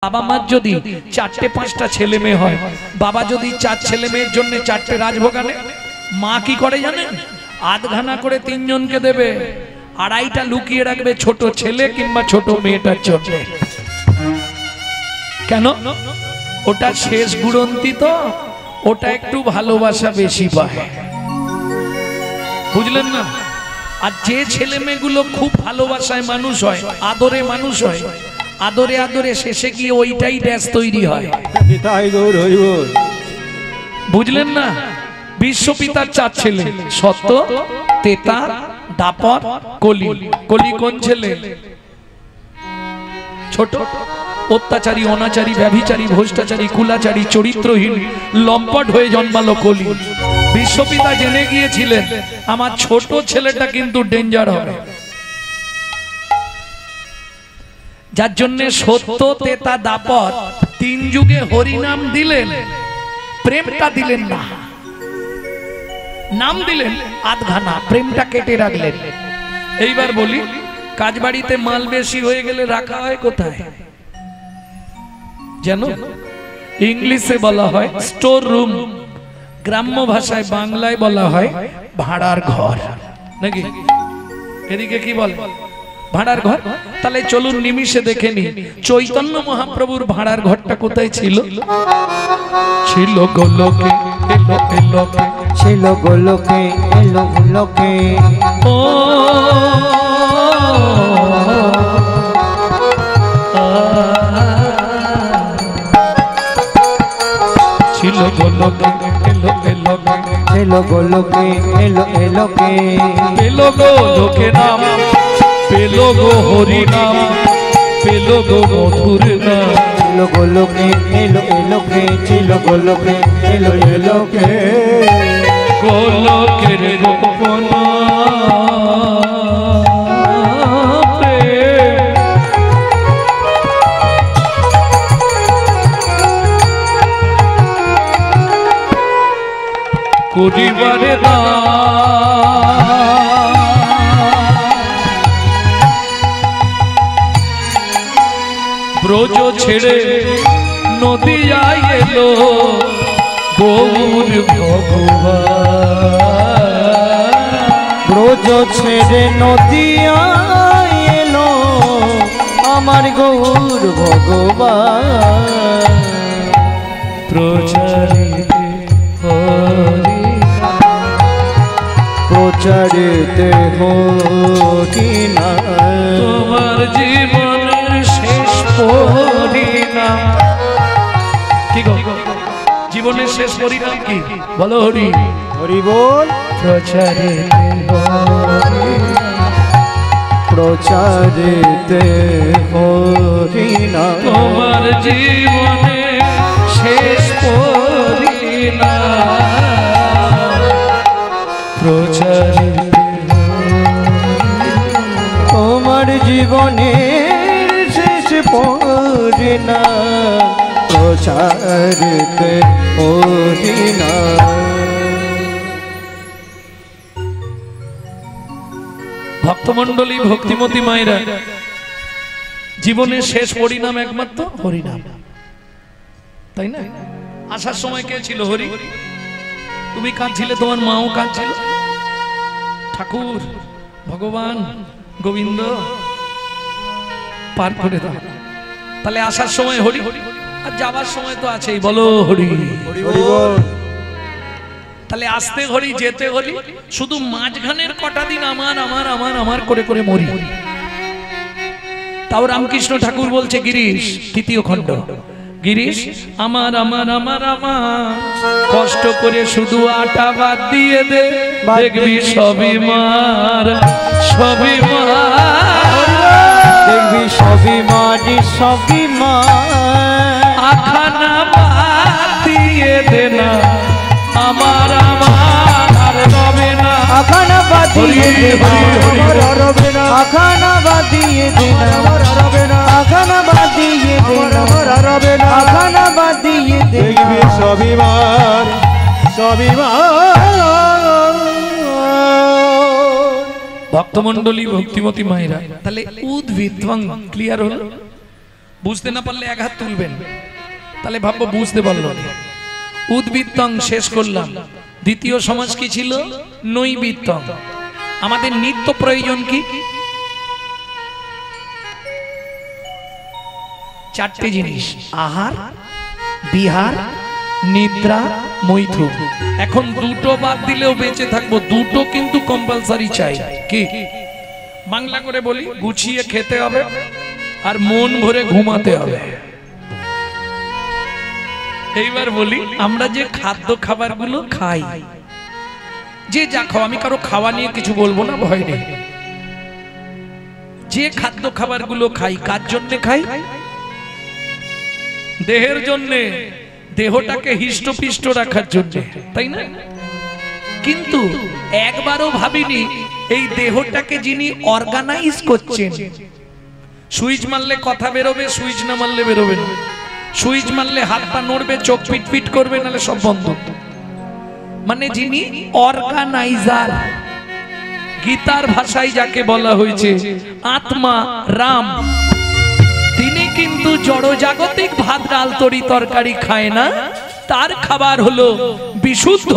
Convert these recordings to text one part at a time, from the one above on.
বাবা মার যদি চারটে পাঁচটা ছেলে মেয়ে হয়, বাবা যদি চার ছেলে মেয়ের জন্য চারটে রাজভোগ আনে, মা কি করে জানেন? আধখানা করে তিনজনকে দেবে, আড়াইটা লুকিয়ে রাখবে ছোট ছেলে কিংবা ছোট মেয়েটার জন্য। কেন? ওটা শেষ গুড়ন্তি তো, ওটা একটু ভালোবাসা বেশি পায়, বুঝলেন না? আর যে ছেলে মেয়েগুলো খুব ভালোবাসায় মানুষ হয়, আদরে মানুষ হয়, আদরে আদরে শেষে গিয়ে ওইটাই ড্যাস তৈরি হয়, বুঝলেন না? বিশ্বপিতার চার ছেলে সত্য, তেতা, দাপর, কলি। কলি কোন ছেলে? ছোট, অত্যাচারী, অনাচারী, ব্যভিচারী, ভ্রষ্টাচারী, কুলাচারী, চরিত্রহীন, লম্পট হয়ে জন্মালো কলি। বিশ্বপিতা জেনে গিয়েছিলেন আমার ছোট ছেলেটা কিন্তু ডেঞ্জার হবে, যার জন্য সত্য, তেতা, দাপর তিন যুগে হরিনাম দিলেন, প্রেমটা দিলেন না। নাম দিলেন আধখানা, প্রেমটা কেটে রাখলেন। এইবার বলি, কাজ বাড়িতে মাল বেশি হয়ে গেলে রাখা হয় কোথায় জানো? ইংলিশে বলা হয় স্টোর রুম, গ্রাম্য ভাষায় বাংলায় বলা হয় ভাড়ার ঘর, নাকি? এদিকে কি বলে? ভাড়ার ঘর। তাহলে চলুন নিমিষে দেখে নি চৈতন্য মহাপ্রভুর ভাড়ার ঘরটা কোথায় ছিল? ছিল গোলকে, এলো এলোকে, ছিল গোলকে, এলো গোলকে। ও ছিল গোলকে, এলো এলোকে, ছিল গোলকে, এলো এলোকে। পেলো গো লোকে নাম, পেলো গো হরি নাম, পেলো গো মধুর নাম। ছিল গোলকে, এলো এলোকে, ছিল গোলকে, এলো এলোকে। গোলকের গোপন করিবারে ব্রজ ছেড়ে নদিয়ায় এলো গৌর ভগবান। ব্রজ ছেড়ে নদিয়ায় এলো আমার গৌর ভগবান। প্রচারিতে হরি, প্রচারিতে হরি নাম। তোমার জীবনের শেষ পরিণাম কি গো? জীবনের শেষ পরিণাম কি বলো? হরি হরি বল। প্রচারিতে হরি, প্রচারিতে হরি নাম। তোমার জীবনের শেষ পরিণাম প্রচারিতে হরি। তোমার জীবনের শেষ পরিণাম প্রচারিতে হরি নাম। ভক্তমণ্ডলী, ভক্তিমতী মায়েরা, জীবনের শেষ পরিণাম একমাত্র হরিনাম, তাই না? আসার সময় কে ছিল? হরি। তুমি কাঁদছিলে, তোমার মাও কাঁদছিল, ঠাকুর, ভগবান, গোবিন্দ পার করে দাও। তাহলে আসার সময় হরি, আর যাবার সময় তো আছেই, বলো হরি। তাহলে আসতে হরি, যেতে হরি, শুধু মাঝখানের কটা দিন আমার আমার আমার আমার করে করে মরি। তাও রামকৃষ্ণ ঠাকুর বলছে, গিরিশ তৃতীয় খণ্ড, গিরিশ আমার আমার আমার আমার কষ্ট করে শুধু আটা বাদ দিয়ে দে, দেখবি সবই মার, সবই মার, দেখবি সবই মারি, সবই মার। আখানা বাদ দিয়ে দে না, আমার আমার আর রবে না। আখানা বাদিয়ে দে না, আমার রবে না। আখানা বাদিয়ে দে না, আমার রবে না। আখানা বাদিয়ে দে না, আমার রবে না। আখানা বাদিয়ে দে না, দেখবি সবই মার, সবই মার। ভক্তমণ্ডলী, ভক্তিমতী মায়েরা, তাহলে উদ্ভিদ ক্লিয়ার হলো? বুঝতে না পারলে এক হাত তুলবেন, তাহলে ভাববো বুঝতে পারলো না। উদ্বৃত্তং শেষ করলাম। দ্বিতীয় সমাজ কি ছিল? নৈবৃত্তং। আমাদের নিত্য প্রয়োজন কি? চারটে জিনিস: আহার, বিহার, নিদ্রা, মৈথুন। এখন দুটো বাদ দিলেও বেঁচে থাকবো, দুটো কিন্তু কম্পালসারি চাই। কি? বাংলা করে বলি, গুছিয়ে খেতে হবে আর মন ভরে ঘুমাতে হবে। এইবার বলি, আমরা যে খাদ্য খাবারগুলো খাই, যে যা খাও, আমি কারো খাওয়া নিয়ে কিছু বলবো না, ভয় নেই। যে খাদ্য খাবারগুলো খাই, কার জন্য খাই? দেহের জন্য, দেহটাকে হিষ্টপিষ্ট রাখার জন্য, তাই না? কিন্তু একবারও ভাবিনি এই দেহটাকে যিনি অর্গানাইজ করছেন, সুইচ মারলে কথা বেরোবে, সুইচ না মারলে বেরোবে না, সুইচ মারলে হাত পা নড়বে, চোখ পিট করবে, নাহলে সব বন্ধ। মানে যিনি অর্গানাইজার, গীতার ভাষায় যাকে বলা হয়েছে আত্মা রাম, তিনি কিন্তু জড়জাগতিক ভাত ডাল তরি তরকারি খায় না। তার খাবার হলো বিশুদ্ধ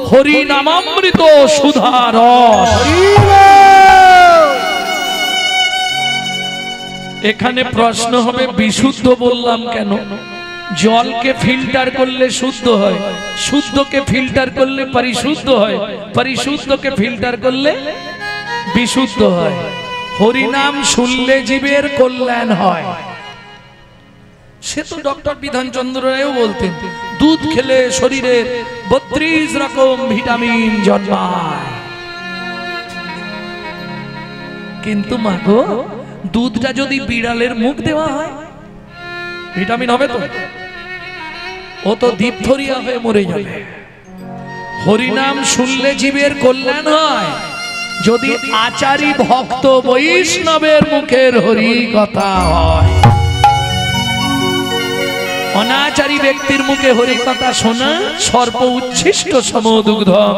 হরি নামামৃত সুধা রস। এখানে প্রশ্ন হবে, বিশুদ্ধ বললাম কেন? জলকে ফিল্টার করলে শুদ্ধ হয়, শুদ্ধকে ফিল্টার করলে পরিশুদ্ধ হয়, পরিশুদ্ধকে ফিল্টার করলে বিশুদ্ধ হয়। হরিনাম শুনলে জীবের কল্যাণ হয়। সে তো ডক্টর বিধানচন্দ্র রায়ও বলতেন, দুধ খেলে শরীরের 32 রকম ভিটামিন জন্মায়। কিন্তু মাগো, দুধটা যদি বিড়ালের মুখ দেওয়া হয়, ভিটামিন হবে তো? ও তো ডিপথোরিয়া হয়ে মরে যাবে। হরিনাম শুনলে জীবের কল্যাণ হয় যদি আচারী ভক্ত বৈষ্ণবের মুখের হরি কথা হয়। অনাচারী ব্যক্তির মুখে হরি কথা শোনা সর্প উচ্ছিষ্ট সমদুগ্ধম।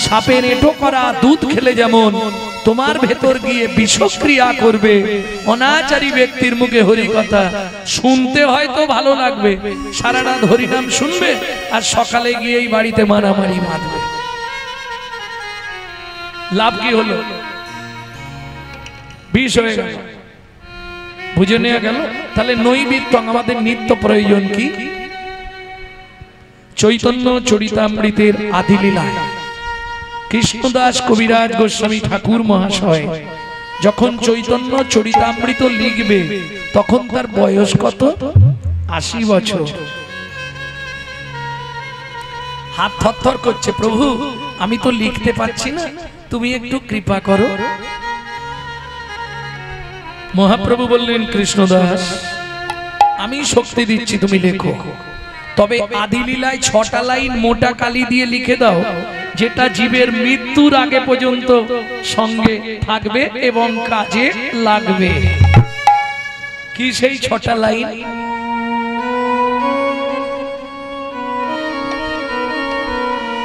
সাপের এঁটো করা দুধ খেলে যেমন তোমার ভেতর গিয়ে বিষক্রিয়া করবে, অনাচারী ব্যক্তির মুখে হরি কথা শুনতে হয়তো ভালো লাগবে, সারা রাত হরিনাম শুনবে আর সকালে গিয়েই বাড়িতে মারামারি মারবে। লাভ কি হলো? বিষ হয়ে গেল। বুঝে নেওয়া গেল। তাহলে নৈবেদ্য আমাদের নিত্য প্রয়োজন কি? চৈতন্য চরিতামৃতের আদি লীলায় কৃষ্ণদাস কবিরাজ গোস্বামী ঠাকুর মহাশয় যখন চৈতন্য চরিতামৃত লিখবে, তখন তার বয়স কত? 80 বছর। হাত থরথর করছে, প্রভু আমি তো লিখতে পারছি না, তুমি একটু কৃপা করো। মহাপ্রভু বললেন, কৃষ্ণদাস আমি শক্তি দিচ্ছি, তুমি লেখো। তবে আদি লীলায় 6টা লাইন মোটা কালি দিয়ে লিখে দাও, যেটা জীবের মৃত্যুর আগে পর্যন্ত সঙ্গে থাকবে এবং কাজে লাগবে। কি সেই 6টা লাইন?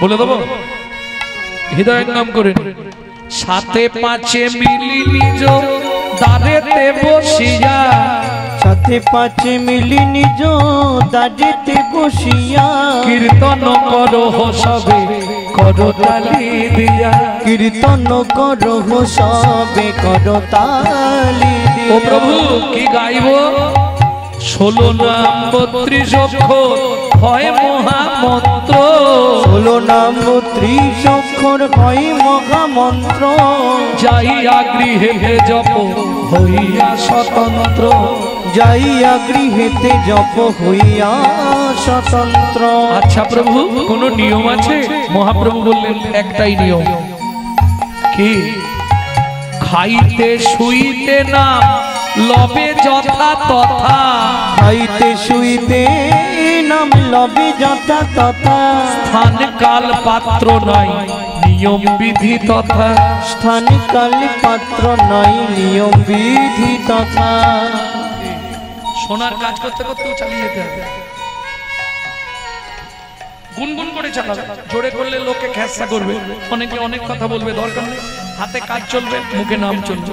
বলে দেবো, হৃদয়ঙ্গম করে। সাথে পাঁচে মিলি নিজ দাঁড়েতে বসিয়া, সাথে পাঁচে মিলি নিজ দাঁড়েতে বসিয়া, কীর্তন করো সবে করো তালি দিয়া, কীর্তন করো সবে করো তালি দিয়া। ও প্রভু কি গাইব? 16 নাম 32 অক্ষর হয় মহামন্ত্র, 16 নাম 30 অক্ষর হয় মহামন্ত্র। যাইয়া গৃহে জপ হইয়া স্বতন্ত্র, যাইয়া গৃহেতে জপ হইয়া স্বতন্ত্র। আচ্ছা প্রভু কোন নিয়ম আছে? মহাপ্রভু বললেন, একটাই নিয়ম। কি? খাইতে শুইতে না লবে যথা তথা, খাইতে শুইতে নাম লবে যথা তথা। স্থান কাল পাত্র নাই নিয়ম বিধি তথা, স্থান কাল পাত্র নাই নিয়ম বিধি তথা। সোনার কাজ করতে করতেও চালিয়ে যেতে হবে, গুনগুন করে চালাবে। জোরে করলে লোকে খেসা করবে, অনেকে অনেক কথা বলবে, দরকার নেই। হাতে কাজ চলবে, মুখে নাম চলবে,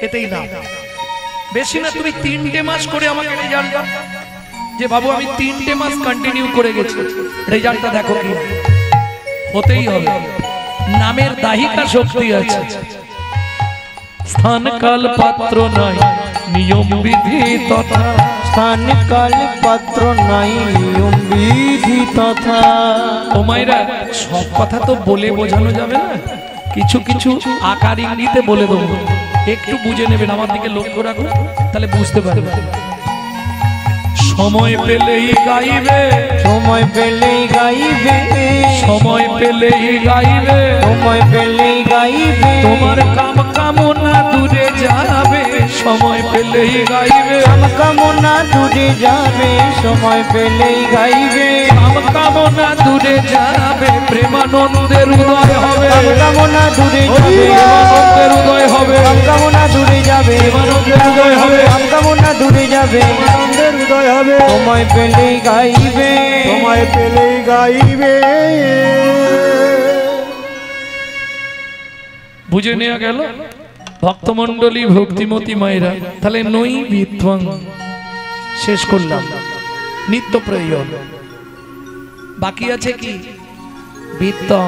এতেই না। বেশি না, তুমি 3টে মাস করে আমাকে রেজাল্ট দাও, যে বাবু আমি 3টে মাস কন্টিনিউ করে গেছি, রেজাল্টটা দেখো কি হতেই হবে। নামের দাহিকা শক্তি আছে, স্থান কাল পাত্র নাই নিয়ম বিধি তথা, স্থান কাল পাত্র নাই নিয়ম বিধি তথা। ও মায়েরা, সব কথা তো বলে বোঝানো যাবে না, কিছু কিছু আকার ইঙ্গিতে বলে দেবো, একটু বুঝে নেবেন, আমার দিকে লক্ষ্য রাখুন, তাহলে বুঝতে পারবেন। সময় পেলেই গাইবে, সময় পেলেই গাইবে, সময় পেলেই গাইবে, সময় পেলেই গাইবে, তোমার কাম কামনা দূরে যাবে, সময় পেলেই গাইবে, কাম কামনা দূরে যাবে, সময় পেলেই গাইবে, কাম কামনা দূরে যাবে, প্রেমানন্দের উদয় হবে, কাম কামনা দূরে যাবে, প্রেমানন্দের উদয় হবে, কাম কামনা দূরে যাবে, প্রেমানন্দের উদয় হবে, কাম কামনা দূরে যাবে, আনন্দের উদয় হবে, সময় পেলেই গাইবে, সময় পেলেই গাইবে। বুঝে নেওয়া গেল ভক্তমন্ডলী ভক্তিমতী মায়েরা। তাহলে নই বিধ্বং শেষ করলাম, নিত্য প্রয়োজন। বাকি আছে কি? বিত্তং,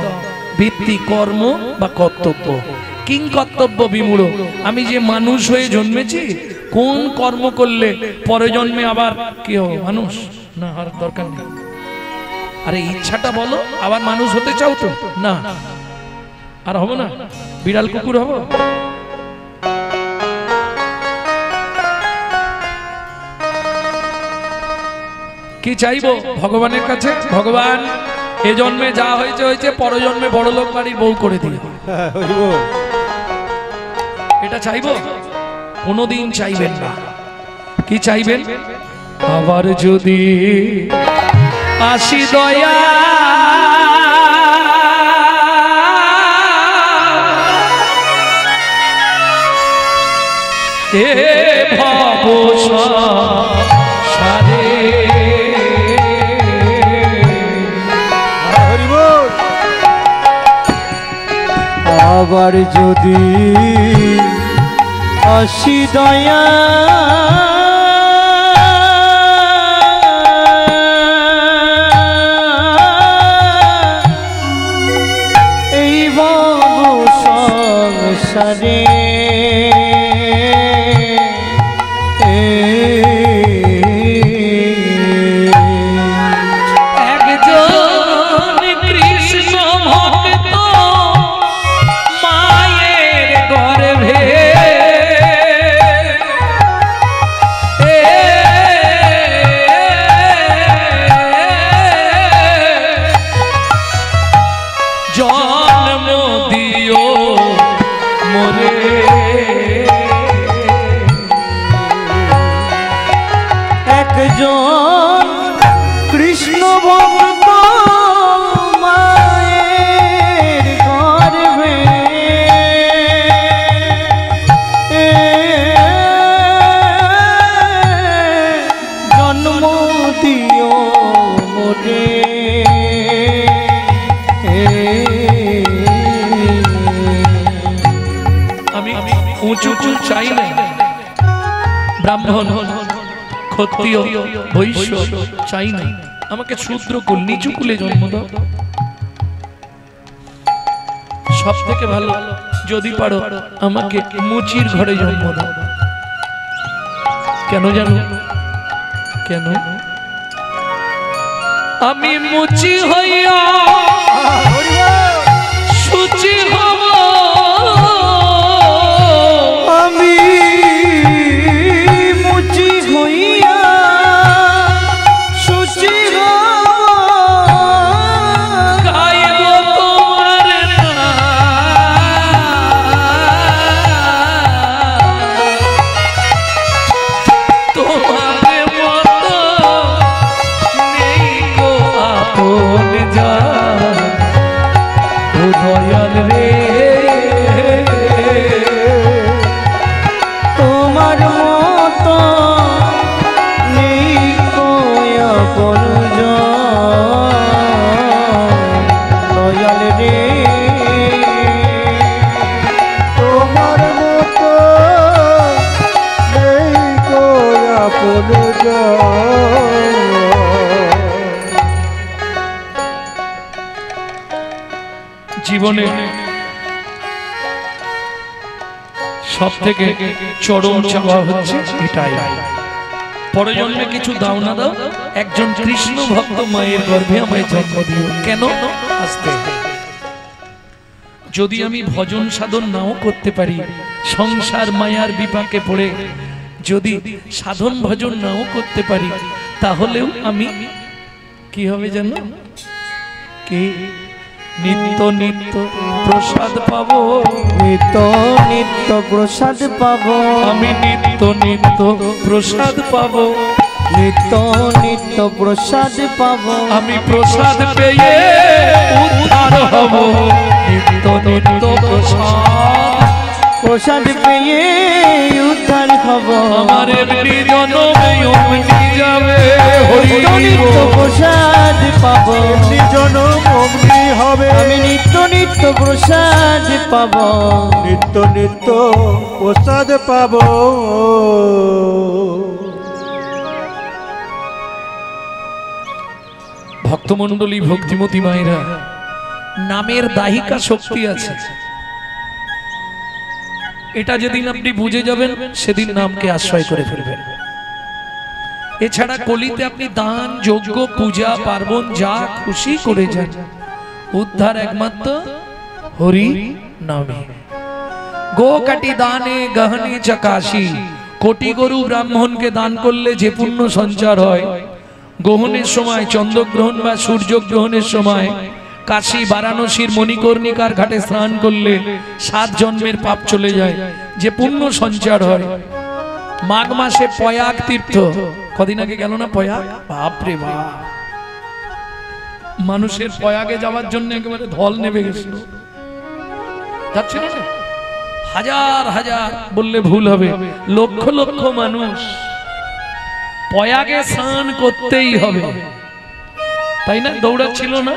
ভিত্তি, কর্ম বা কর্তব্য। কিং কর্তব্য বিমূঢ়, আমি যে মানুষ হয়ে জন্মেছি, কোন কর্ম করলে পরে জন্মে আবার কি হবো? মানুষ না, আর দরকার নেই। আরে ইচ্ছাটা বলো, আবার মানুষ হতে চাও তো? না, আর হবো না, বিড়াল কুকুর হবো? কি চাইবো ভগবানের কাছে? ভগবান এ জন্মে যা হয়েছে হয়েছে, পরজন্মে বড়লোক বাড়ির বউ করে দিল, এটা চাইবো? কোনোদিন চাইবেন না। কি চাইবেন? আবার যদি আসি দয়া এ ভব সারে, আবার যদি আসি দয়া এই ভব সংসারে, একজন কৃষ্ণ ভক্ত মায়ের গর্ভে জন্ম দিও মোরে, আমি উঁচু চাই না, ব্রাহ্মণ ক্ষত্রিয় বৈশ্য চাই না, আমাকে শূদ্র কুল নিচু কুলে জন্ম দাও। সব থেকে ভালো যদি পারো আমাকে মুচির ঘরে জন্ম দাও। কেন জানো? কেন? আমি মুচি হইয়া সুচি হব, আমি মুচি হইয়া সুচি গাইব তোমার তোমার মতো নেই গো আপন জান, ও দয়াল রে। জীবনে সব থেকে চরম চাওয়া হচ্ছে এটাই, পরজন্মে কিছু দাও না দাও, একজন কৃষ্ণ ভক্ত মায়ের গর্ভে আমায় জন্ম দিও। কেন? আসতে যদি আমি ভজন সাধন নাও করতে পারি, সংসার মায়ার বিপাকে পড়ে যদি সাধন ভজন নাও করতে পারি, তাহলেও আমি কি হবে জানো? কি নিত্য নিত্য প্রসাদ পাবো, নিত্য নিত্য প্রসাদ পাবো, আমি নিত্য নিত্য প্রসাদ পাবো, নিত্য নিত্য প্রসাদ পাবো, আমি প্রসাদ পেয়ে উদ্ধার হব। নিত্য নিত্য প্রসাদ, প্রসাদ পেয়ে উদ্ধার হব, আমার এমনি জনমে অমনি যাবে। নিত্য নিত্য প্রসাদ পাবো, জনম অমনি হবে, আমি নিত্য নিত্য প্রসাদ পাবো, নিত্য নিত্য প্রসাদ পাবো। ভক্তমণ্ডলী, ভক্তিমতী মায়েরা, নামের দাহিকা শক্তি আছে। এটা যেদিন আপনি বুঝে যাবেন, সেদিন নামকে আশ্রয় করে ফেলবেন। এছাড়া কলিতে আপনি দান, যজ্ঞ, পূজা পার্বণ যা খুশি করে যান, উদ্ধার একমাত্র হরি নামে। গো কাটি দানে গহনে চকাশি, কোটি গরু ব্রাহ্মণকে দান করলে যে পুণ্য সঞ্চার হয়, গ্রহণের সময় চন্দ্রগ্রহণ বা সূর্যগ্রহণের সময় কাশী বারাণসীর মণিকর্ণিকার ঘাটে স্নান করলে 7 জন্মের পাপ চলে যায়, যে পুণ্য সঞ্চার হয়। মাঘ মাসে পয়াগ তীর্থ, কদিন আগে গেল না পয়াগ? বাপরে বাপ, মানুষের পয়াগে যাওয়ার জন্য একেবারে ধল নেমে গেছিল, যাচ্ছিল না? হাজার হাজার বললে ভুল হবে, লক্ষ লক্ষ মানুষ পয়াগে স্নান করতেই হবে, তাই না? দৌড়াচ্ছিল না?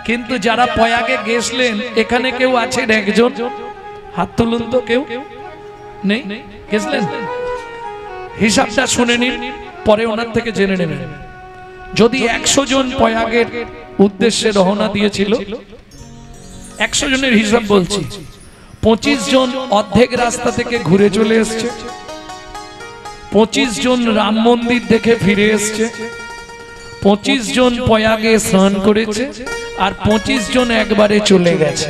কিন্তু যারা পয়াগে গেছলেন, এখানে কেউ আছেন একজন? হাত তুলুন তো। কেউ নেই? গেছলেন? হিসাবটা শুনে নিন, পরে ওনার থেকে জেনে নেবেন। যদি 100 জন পয়াগের উদ্দেশ্যে রওনা দিয়েছিল, 100 জনের হিসাব বলছি, 25 জন অর্ধেক রাস্তা থেকে ঘুরে চলে এসছে, 25 জন রাম মন্দির দেখে ফিরে এসছে, 25 জন পয়াগে স্নান করেছে, আর 25 জন একবারে চলে গেছে।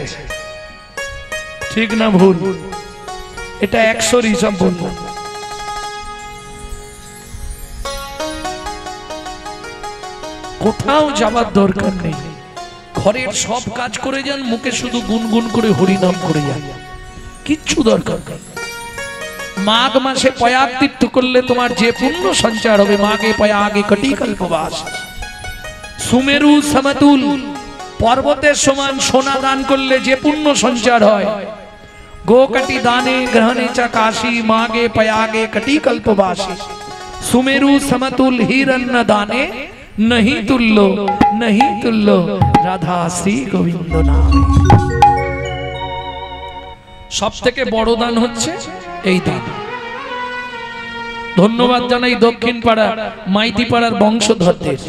ঠিক না ভুল? এটা 100 হিসাব বলবো। কোথাও যাবার দরকার নেই, ঘরের সব কাজ করে যান, মুখে শুধু গুনগুন করে হরিনাম করে যান, কিচ্ছু দরকার নেই। মাঘ মাসে পয়াগ তীর্থ করলে তোমার যে পুণ্য সঞ্চার হবে, মাঘে পয়াগে কটি কল্পবাস, সুমেরু সমতুল পর্বতের সমান সোনা দান করলে যে পুণ্য সঞ্চার হয়, গোকাটি দানে গ্রহণে চ কাশী, মাঘে পয়াগে কটি কল্পবাসী, সুমেরু সমতুল হিরণ্য দানে नहीं तुल्लो राधा श्री गोविंद नाम। সব থেকে বড় দান হচ্ছে এই দান। ধন্যবাদ জানাই দক্ষিণ পাড়া মাইতি পাড়ার বংশধরদের,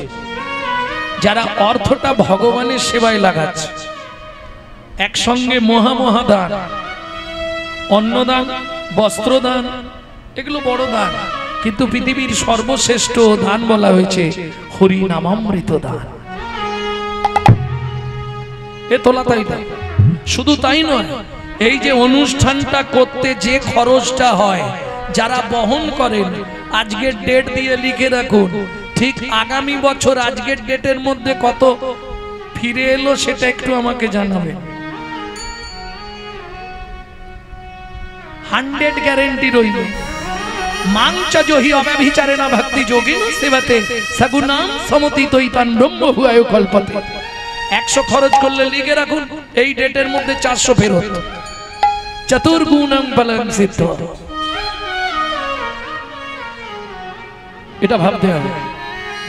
যারা অর্থটা ভগবানের সেবায় লাগাচ্ছে। একসঙ্গে মহা দান, অন্নদান, বস্ত্রদান, এগুলো বড় দান, কিন্তু পৃথিবীর সর্বশ্রেষ্ঠ দান বলা হয়েছে হরি নামামৃত দান। এ তোলা তাই দান। শুধু তাই নয়, এই যে অনুষ্ঠানটা করতে যে খরচটা হয়, যারা বহন করেন, আজকের ডেট দিয়ে লিখে রাখুন, ঠিক আগামী বছর আজকের ডেটের মধ্যে কত ফিরে এলো সেটা একটু আমাকে জানাবেন। 100 গ্যারেন্টি রইল। মাংচা জহি অব্যভিচারে না ভক্তি যোগিন সেবাতে সগুনাম সমতিতৈতান ব্রহ্ম হুয়ায় কল্পতে। 100 খরচ করলে লিখে রাখুন, এই ডেটের মধ্যে 400 ফেরত। চতুর্গুণং বলং সিদ্ধ। এটা ভাবতে হবে,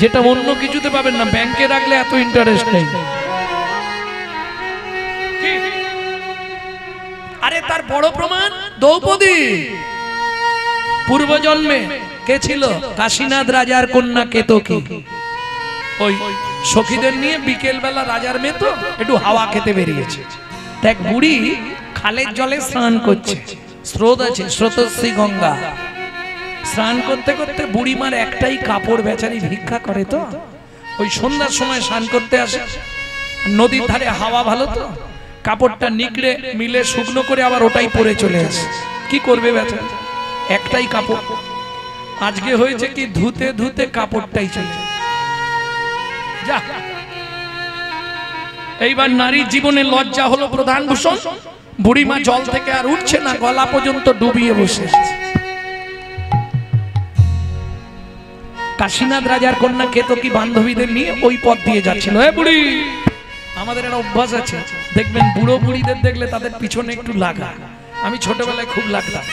যেটা অন্য কিছুতে পাবেন না। ব্যাংকে রাখলে এত ইন্টারেস্ট নেই। আরে তার বড় প্রমাণ দ্রৌপদী। পূর্বজন্মে কে ছিল? কাশীনাথ রাজার কন্যা কেতকী। ওই সখীদের নিয়ে বিকেল বেলা রাজার মেয়ে তো একটু হাওয়া খেতে বেরিয়েছে। দেখ বুড়ি খালের জলে স্নান করছে, স্রোত আছে, স্রোতস্বী গঙ্গা। স্নান করতে করতে বুড়িমার একটাই কাপড়, বেচারি ভিক্ষা করে তো, ওই সন্ধ্যার সময় স্নান করতে আসে, নদীর ধারে হাওয়া ভালো তো, কাপড়টা নিকড়ে মিলে শুকনো করে আবার ওটাই পরে চলে আসে। কি করবে বেচারি, একটাই কাপড়। আজকে হয়েছে কি, ধুতে ধুতে কাপড়টাই চলে যা। এইবার নারীর জীবনে লজ্জা হলো প্রধান ভূষণ। বুড়িমা জল থেকে আর উঠছে না, গলা পর্যন্ত ডুবিয়ে বসে। কাশীনাথ রাজার কন্যা কেতকী বান্ধবীদের নিয়ে ওই পথ দিয়ে যাচ্ছিল। এ বুড়ি, আমাদের একটা অভ্যাস আছে, দেখবেন বুড়ো বুড়িদের দেখলে তাদের পিছনে একটু লাগা। আমি ছোটবেলায় খুব লাগতাম।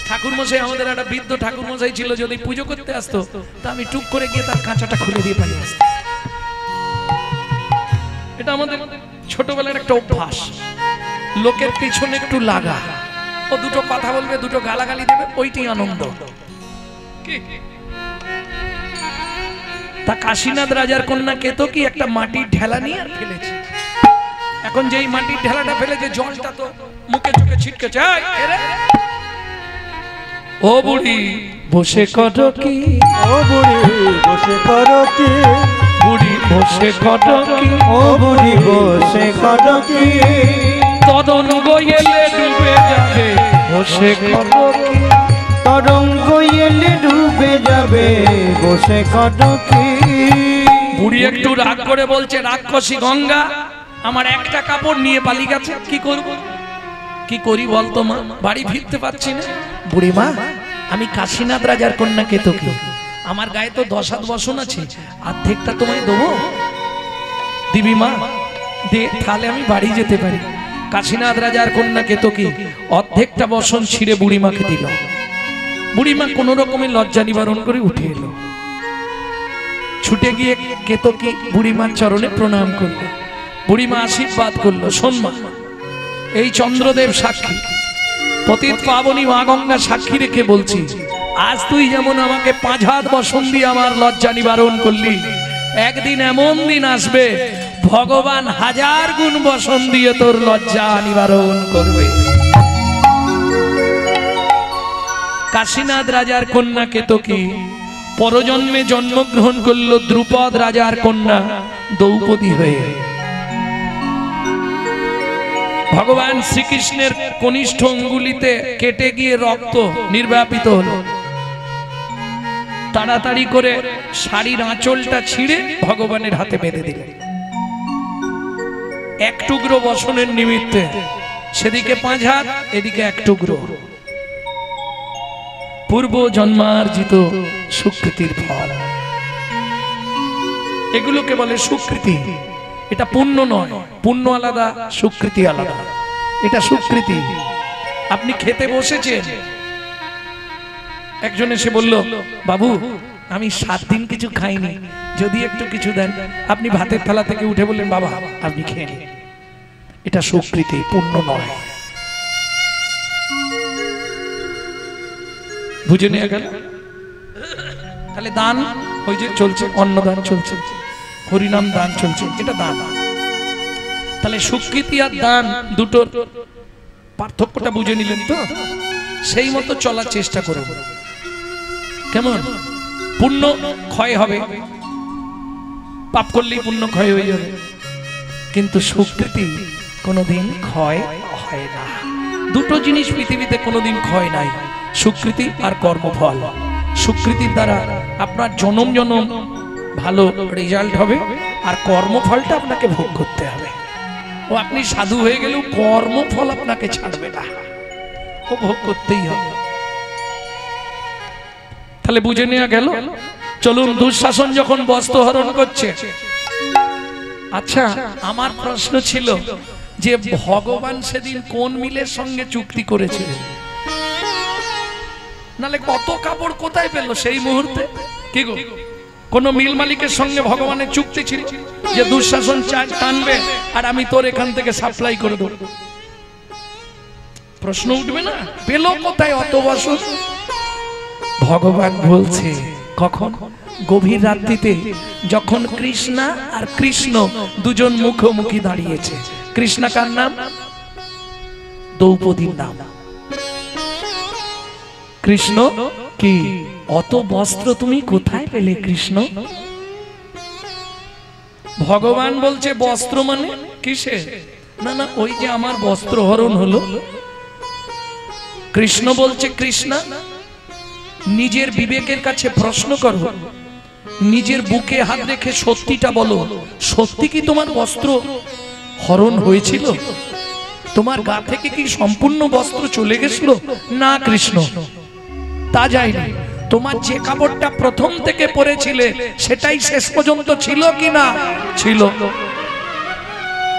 ঠাকুর মশাই, আমাদের একটা বৃদ্ধ ঠাকুর মশাই ছিল, যদি পুজো করতে আসতো তা আমি টুক করে গিয়ে তার কাঁচাটা খুলে দিয়ে পালিয়ে আসতাম। এটা আমাদের ছোটবেলার একটা অভ্যাস, লোকের পিছনে একটু লাগা। ও দুটো কথা বলবে, দুটো গালাগালি দেবে, ওইটাই আনন্দ। তা কাশীনাথ রাজার কন্যা কেতকী একটা মাটির ঢেলা নিয়ে ফেলেছে। এখন যেই মাটির ঢেলাটা ফেলেছে, জলটা তো মুখে চোখে ছিটকেছে। ও বুড়ি বসে করো কি, ও বুড়ি বসে করো কি, বুড়ি বসে করো কি, ও বুড়ি বসে করো কি, তরঙ্গ এলে ডুবে যাবে, বসে করো কি, তরঙ্গ এলে ডুবে যাবে, বসে করো কি। বুড়ি একটু রাগ করে বলছে, রাক্ষসী গঙ্গা আমার একটা কাপড় নিয়ে পালিয়ে গেছে, কি করব, কি করি বলতো মা, বাড়ি ফিরতে পারছি না। বুড়ি মা, আমি কাশীনাথ রাজার কন্যা কেতকী, আমার গায়ে তো 10 হাত বসন আছে, অর্ধেকটা তোমায় দেবো? দিবি মা? দে, তাহলে আমি বাড়ি যেতে পারি। কাশীনাথ রাজার কন্যা কেতকী অর্ধেকটা বসন ছিঁড়ে বুড়িমাকে দিল। বুড়িমা কোন রকমে লজ্জা নিবারণ করে উঠে এলো, ছুটে গিয়ে কেতকী বুড়িমার চরণে প্রণাম করলো। বুড়িমা আশীর্বাদ করলো, শোন মা, এই চন্দ্রদেব সাক্ষী, পতিত পাবনী মা গঙ্গা সাক্ষী রেখে বলছি, আজ তুই যেমন আমাকে 5 হাত বসন দিয়ে আমার লজ্জা নিবারণ করলি, একদিন এমন দিন আসবে ভগবান 1000 গুণ বসন দিয়ে তোর লজ্জা নিবারণ করবে। কাশীনাথ রাজার কন্যা কেতকী পরজন্মে জন্মগ্রহণ করলো দ্রুপদ রাজার কন্যা দ্রৌপদী হয়ে। ভগবান শ্রীকৃষ্ণের কনিষ্ঠ অঙ্গুলিতে কেটে গিয়ে রক্ত নির্বাপিত হলো। তাড়াতাড়ি করে শাড়ির আঁচলটা ছিঁড়ে ভগবানের হাতে বেঁধে দিলেন। এক টুকরো বসনের নিমিত্তে সেদিকে 5 হাত, এদিকে এক টুকরো। পূর্ব জন্মার্জিত সুকৃতির ফল, এগুলোকে বলে সুকৃতি। এটা পুণ্য নয়, পুণ্য আলাদা, সুকৃতি আলাদা। এটা সুকৃতি। আপনি খেতে বসেছেন, একজন এসে বলল, বাবু আমি 7 দিন কিছু খাইনি, যদি একটু কিছু দেন। আপনি ভাতের থালা থেকে উঠে বললেন, বাবা আপনি খেয়ে নিন। এটা সুকৃতি, পুণ্য নয়। বুঝে নিয়ে গেল? তাহলে দান ওই যে চলছে, অন্নদান চলছে, হরিনাম দান চলছে, এটা দান। তাহলে সুকৃতি আর দান দুটোর পার্থক্যটা বুঝে নিলেন তো? সেই মতো চলার চেষ্টা করুন। কেমন? পুণ্য ক্ষয় হবে, পাপ করলেই পুণ্য ক্ষয় হয়ে যাবে, কিন্তু সুকৃতি কোনোদিন ক্ষয় হয় না। দুটো জিনিস পৃথিবীতে কোনোদিন ক্ষয় নাই, সুকৃতি আর কর্মফল। সুকৃতির দ্বারা আপনার জনম জনম ভালো রেজাল্ট হবে, আর কর্মফলটা আপনাকে ভোগ করতে হবে। ও আপনি সাধু হয়ে গেলেও কর্মফল আপনাকে ছাড়বে না, ও ভোগ করতেই হবে। তাহলে বুঝে নেওয়া গেল। চলুন, দুঃশাসন যখন বস্ত্র হরণ করছে, আচ্ছা আমার প্রশ্ন ছিল যে ভগবান সেদিন কোন মিলের সঙ্গে চুক্তি করেছিলেন? নালে কত কাপড় কোথায় পেল সেই মুহূর্তে? কি গো, কোন মিল মালিকের সঙ্গে ভগবানের চুক্তি ছিল যে দুঃশাসন টানবে আর আমি তোর এখান থেকে সাপ্লাই করে দেব? প্রশ্ন উঠবে না, পেল কোথায় অত বছর? ভগবান বলছে কখন? গভীর রাত্রিতে, যখন কৃষ্ণা আর কৃষ্ণ দুজন মুখোমুখি দাঁড়িয়েছে। কৃষ্ণা কার নাম? দ্রৌপদীর নাম। কৃষ্ণ কি অত বস্ত্র তুমি কোথায় পেলে কৃষ্ণ? ভগবান বলছে বস্ত্র মানে কিসে? না না, ওই যে আমার বস্ত্র হরণ হলো। কৃষ্ণ বলছে কৃষ্ণা, নিজের বিবেকের কাছে প্রশ্ন করো, নিজের বুকে হাত রেখে সত্যিটা বলো, সত্যি কি তোমার বস্ত্র হরণ হয়েছিল? তোমার গা থেকে কি সম্পূর্ণ বস্ত্র চলে গেছিল? না কৃষ্ণ, তা যায়নি। তোমার যে কাপড়টা প্রথম থেকে পরেছিলে সেটাই শেষ পর্যন্ত ছিল কি না? ছিল।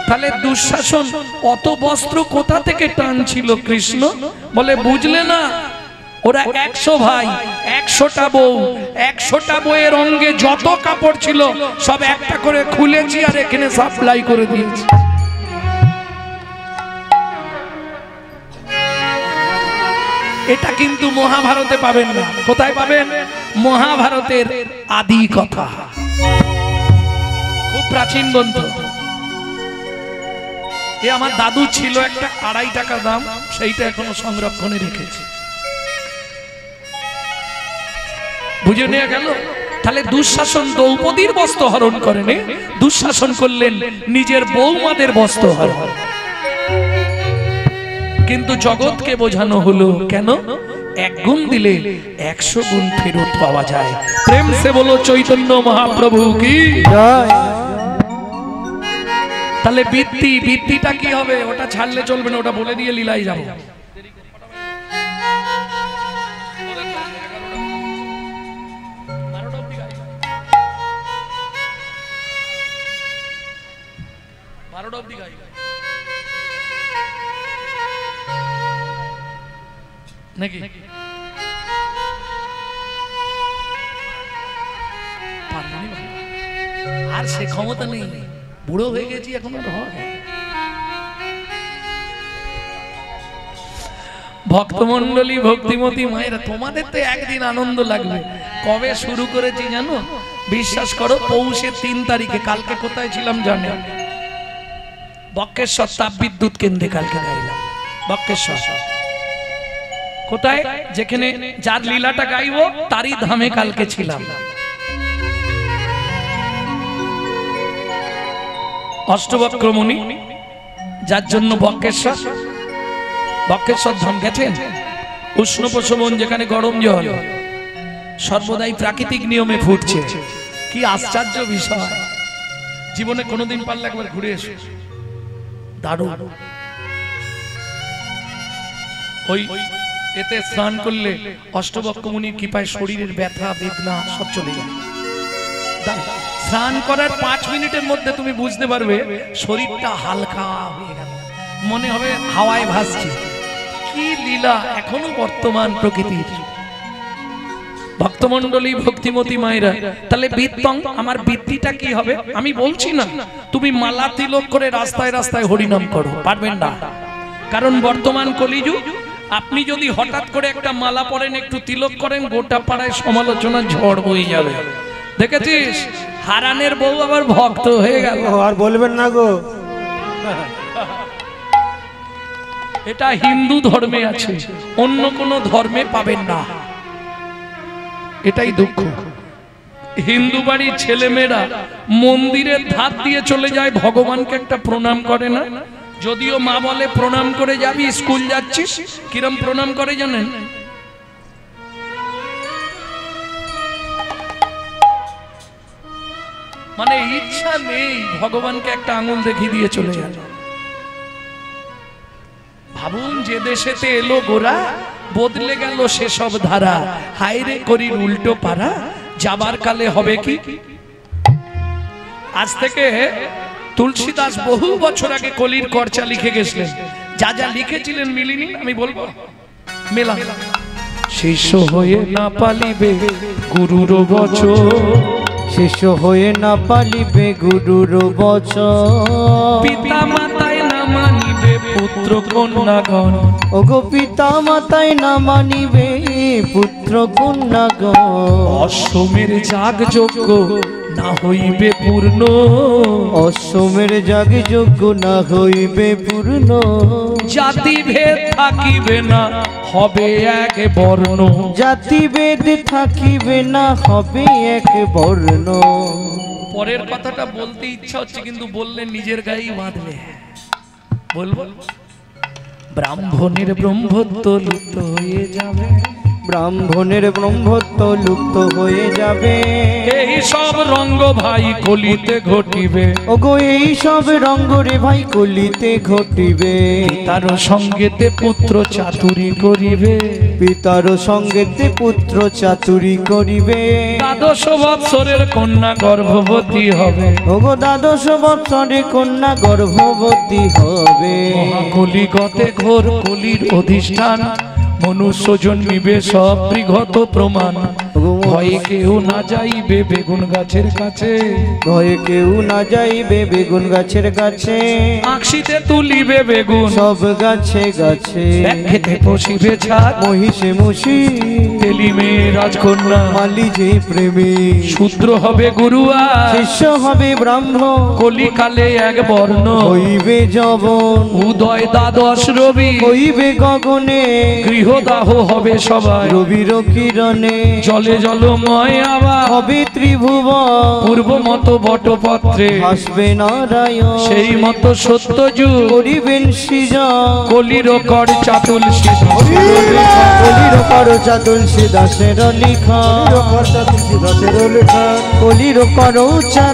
তাহলে দুঃশাসন অত বস্ত্র কোথা থেকে টানছিল কৃষ্ণ? বলে বুঝলে না, ওরা 100 ভাই, 100টা বউ, 100টা বউয়ের অঙ্গে যত কাপড় ছিল সব একটা করে খুলেছি আর এখানে সাপ্লাই করে দিয়েছি। এটা কিন্তু মহাভারতে পাবেন না। কোথায় পাবেন? মহাভারতের আদি কথা, খুব প্রাচীন গ্রন্থ। এ আমার দাদু ছিল একটা 2.5 টাকা দাম, সেইটা এখনো সংরক্ষণে রেখেছে। বুঝে নিয়ে গেল। তাহলে দুঃশাসন দ্রৌপদীর বস্ত্র হরণ করেন, দুঃশাসন করলেন নিজের বৌমাদের বস্ত্র হরণ। কিন্তু জগৎকে বোঝানো হলো কেন? 1 গুণ দিলে 100 গুণ ফেরত পাওয়া যায়। প্রেম সে বলো চৈতন্য মহাপ্রভু কি জয়। তাহলে বৃত্তিটা কি হবে? ওটা ছাড়লে চলবে না, ওটা বলে দিয়ে লীলায় যাবো। নাকি আর সে ক্ষমতা নেই, বুড়ো হয়ে গেছি এখন। আর হয় ভক্তমন্ডলী, ভক্তিমতী মায়েরা, তোমাদের তো একদিন আনন্দ লাগবে। কবে শুরু করেছি জানো? বিশ্বাস করো, পৌষের 3 তারিখে। কালকে কোথায় ছিলাম জানো? বক্রেশ্বর তাপবিদ্যুৎ কেন্দ্রে কালকে গাইলাম। বক্রেশ্বর কোথায়? যেখানে যার লীলাটা গাইবো তারই ধামে কালকে ছিলাম। অষ্টবক্রমণি, যার জন্য বক্রেশ্বর ধাম গেছেন। উষ্ণ প্রশমন, যেখানে গরম জল সর্বদাই প্রাকৃতিক নিয়মে ফুটছে। কি আশ্চর্য বিষয়! জীবনে কোনোদিন পারলে একবার ঘুরে এসো, দারুণ। ওই এতে স্নান করলে অষ্টবক্রমণির কৃপায় শরীরের ব্যথা বেদনা সব চলে যায়। স্নান করার 5 মিনিটের মধ্যে তুমি বুঝতে পারবে শরীরটা হালকা হয়ে গেল, মনে হবে হাওয়ায় ভাসছে। কি লীলা এখনো বর্তমান প্রকৃতির। ভক্তমন্ডলী, ভক্তিমতী মায়েরা, তাহলে বৃত্তং, আমার বৃত্তিটা কি হবে? আমি বলছি না তুমি মালা তিলক করে রাস্তায় রাস্তায় হরিনাম করো, পারবেন না। কারণ বর্তমান কলিযুগ। আপনি যদি হঠাৎ করে একটা মালা পরেন, একটু তিলক করেন, গোটা পাড়ায় সমালোচনা ঝড় বয়ে যাবে। দেখেছিস? হারানের বউ আবার ভক্ত হয়ে গেল। আর বলবেন না গো। এটা হিন্দু ধর্মে আছে, অন্য কোন ধর্মে পাবেন না। এটাই দুঃখ। হিন্দু বাড়ির ছেলেমেয়েরা মন্দিরের ধার দিয়ে চলে যায়, ভগবানকে একটা প্রণাম করে না। যদিও মা বলে প্রণাম করে যাবি, স্কুল যাচ্ছিস। কিরম প্রণাম করে জানেন? মানে ইচ্ছা নেই, ভগবানকে একটা আঙুল দেখিয়ে দিয়ে চলে গেল। ভাবুন, যে দেশেতে এলো গোরা, বদলে গেল সেসব ধারা। হায়রে করি উল্টো পারা, যাবার কালে হবে কি? আজ থেকে তুলসীদাস বহু বছর আগে কলির করচা লিখে গেছিলেন। যা যা লিখেছিলেন মিলিনি, আমি বলবো মেলা। শিষ্য হয়ে না পালিবে গুরুর বচন, শিষ্য হয়ে না পালিবে গুরুর বচন, পিতা মাতায় না মানিবে পুত্র কন্যাগণ। ওগো পিতা মাতায় না মানিবে পুত্র কন্যাগণ। অশ্বমের যাগ যজ্ঞ না হইবে পূর্ণ, অশ্বমের যাগ যজ্ঞ না হইবে পূর্ণ। জাতি ভেদ থাকিবে না হবে এক বর্ণ, জাতিভেদ থাকিবে না হবে এক বর্ণ। পরের কথাটা বলতে ইচ্ছা হচ্ছে কিন্তু বললে নিজের গায়েই বাঁধবে। বলবো ব্রাহ্মণের ব্রহ্মত্ব লুপ্ত হয়ে যাবে, ব্রাহ্মণের ব্রহ্মত্ব লুপ্ত হয়ে যাবে। এই সব রঙ্গ ভাই কলিতে ঘটিবে, ওগো এই সব রঙ্গ রে ভাই কলিতে ঘটিবে। তার সঙ্গেতে পুত্র চাতুরি করিবে, পিতার সঙ্গেতে পুত্র চাতুরি করিবে। 12 বৎসরের কন্যা গর্ভবতী হবে, ওগো 12 বৎসরে কন্যা গর্ভবতী হবে। কলিগতে ঘোর কলির অধিষ্ঠান, মনুষ্য জন্মিবে সব বিগত প্রমাণ। ভয়ে কেউ না যাইবে বেগুন গাছের কাছে, ভয়ে কেউ না যাইবে বেগুন গাছের কাছে। আঁকশিতে তুলিবে বেগুন সব গাছে গাছে, খেতে বসিবে ছাদ, মহিষে মশি তেলিমে রাজকন্যা। মালি যে প্রেমী শূদ্র হবে গুরুয়া, শিষ্য হবে ব্রাহ্মণ। কলিকালে এক বর্ণ, হইবে যবন উদয় 12 রবি। হইবে গগনে, গৃহদাহ হবে সবাই, রবির কিরণে। জলে জলময় আবার হবে ত্রিভুবন, পূর্ব মত বটপত্রে। হাসবে নারায়ণ, সেই মতো সত্য যুগ করিবেন সৃজন। কলির কর চাতুল শিশু। কলির কর তুলসী দাসের লিখন, কলির কর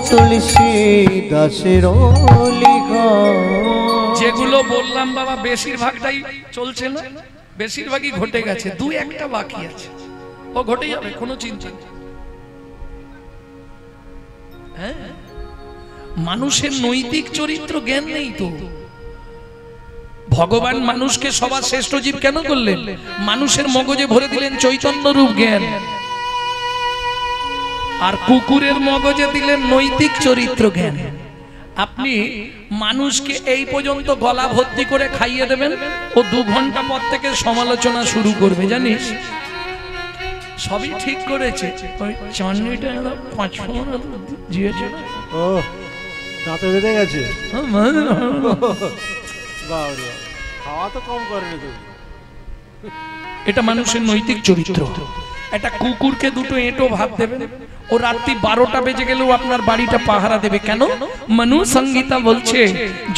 তুলসী দাসের লিখন। যেগুলো বললাম বাবা বেশিরভাগটাই চলছে না, বেশিরভাগই ঘটে গেছে, 2-1টা বাকি আছে, ও ঘটে যাবে, কোনো চিন্তা নেই। হ্যাঁ, মানুষের নৈতিক চরিত্র জ্ঞান নেই তো। ভগবান মানুষকে সবার শ্রেষ্ঠ জীব কেন করলেন? মানুষের মগজে ভরে দিলেন চৈতন্য রূপ জ্ঞান, আর কুকুরের মগজে দিলেন নৈতিক চরিত্র জ্ঞান। আপনি মানুষকে এই পর্যন্ত গলা ভর্তি করে খাইয়ে দেবেন, ও 2 ঘন্টা পর থেকে সমালোচনা শুরু করবে, জানিস? সবই ঠিক করেছে, ওই চাটনিটা 5 ফোঁড়া দিয়েছে। ও দাঁতে বেঁধে গেছে, খাওয়া তো কম করেনি তুমি। এটা মানুষের নৈতিক চরিত্র। একটা কুকুরকে 2টো এঁটো ভাত দেবেন, ও রাত্রি 12টা বেজে গেলেও আপনার বাড়িটা পাহারা দেবে। কেন? মনু সংহিতা বলছে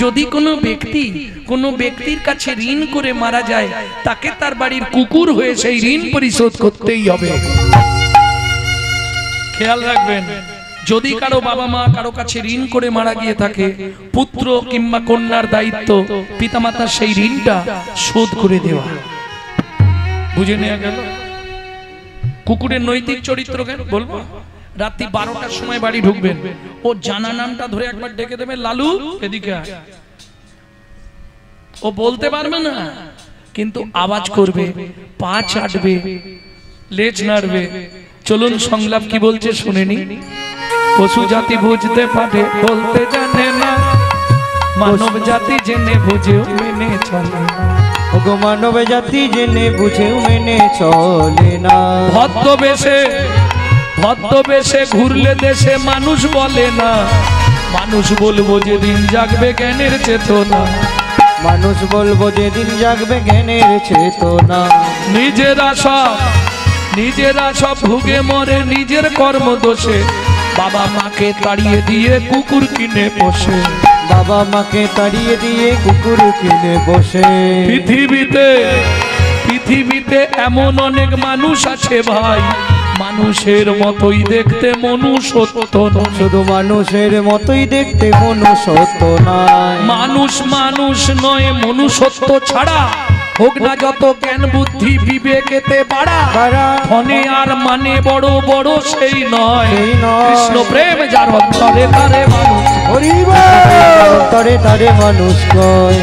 যদি কোনো ব্যক্তির কাছে ঋণ করে মারা যায়, তাকে তার বাড়ির কুকুর হয়ে সেই ঋণ পরিশোধ করতেই হবে। খেয়াল রাখবেন, যদি কারো বাবা মা কারো কাছে ঋণ করে মারা গিয়ে থাকে, পুত্র কিংবা কন্যার দায়িত্ব পিতামাতার সেই ঋণটা শোধ করে দেওয়া। বুঝে নেওয়া গেল? কুকুরের নৈতিক চরিত্র কেন বলবো? রাত্রি 12টার সময় বাড়ি ঢুকবেন, ও জানা নামটা ধরে একবার ডেকে দেবে, লালু এদিকে আয়। ও বলতে পারবে না, কিন্তু আওয়াজ করবে, পা চাটবে, লেজ নাড়বে। চলুন সংলাপ কি বলছে শুনেনি। পশু জাতি বুঝতে পারে, বলতে জানে না, মানব জাতি জেনে বুঝেও মেনে চলে। ওগো মানব জাতি জেনে বুঝেও মেনে চলে না। ভদ্রবেশে ঘুরলে দেশে মানুষ বলে না, মানুষ বলবো যেদিন জাগবে জ্ঞানের চেতনা। মানুষ বলবো যেদিন জাগবে জ্ঞানের চেতনা। নিজেরা সব ভুগে মরে নিজের কর্ম দোষে, বাবা মাকে তাড়িয়ে দিয়ে কুকুর কিনে বসে। বাবা মাকে তাড়িয়ে দিয়ে কুকুর কিনে বসে। পৃথিবীতে এমন অনেক মানুষ আছে ভাই, মানুষের মতোই দেখতে মনুষ্যত্ব নয়। শুধু মানুষের মতোই দেখতে মনুষ্যত্ব নাই। মানুষ নয়, মনুষ্যত্ব ছাড়া হোক না যত জ্ঞান বুদ্ধি বিবেকেতে বাড়া, ধনে আর মানে বড় বড় সেই নয়। কৃষ্ণ প্রেম যার অন্তরে তারে মানুষ, অন্তরে তারে মানুষ কয়।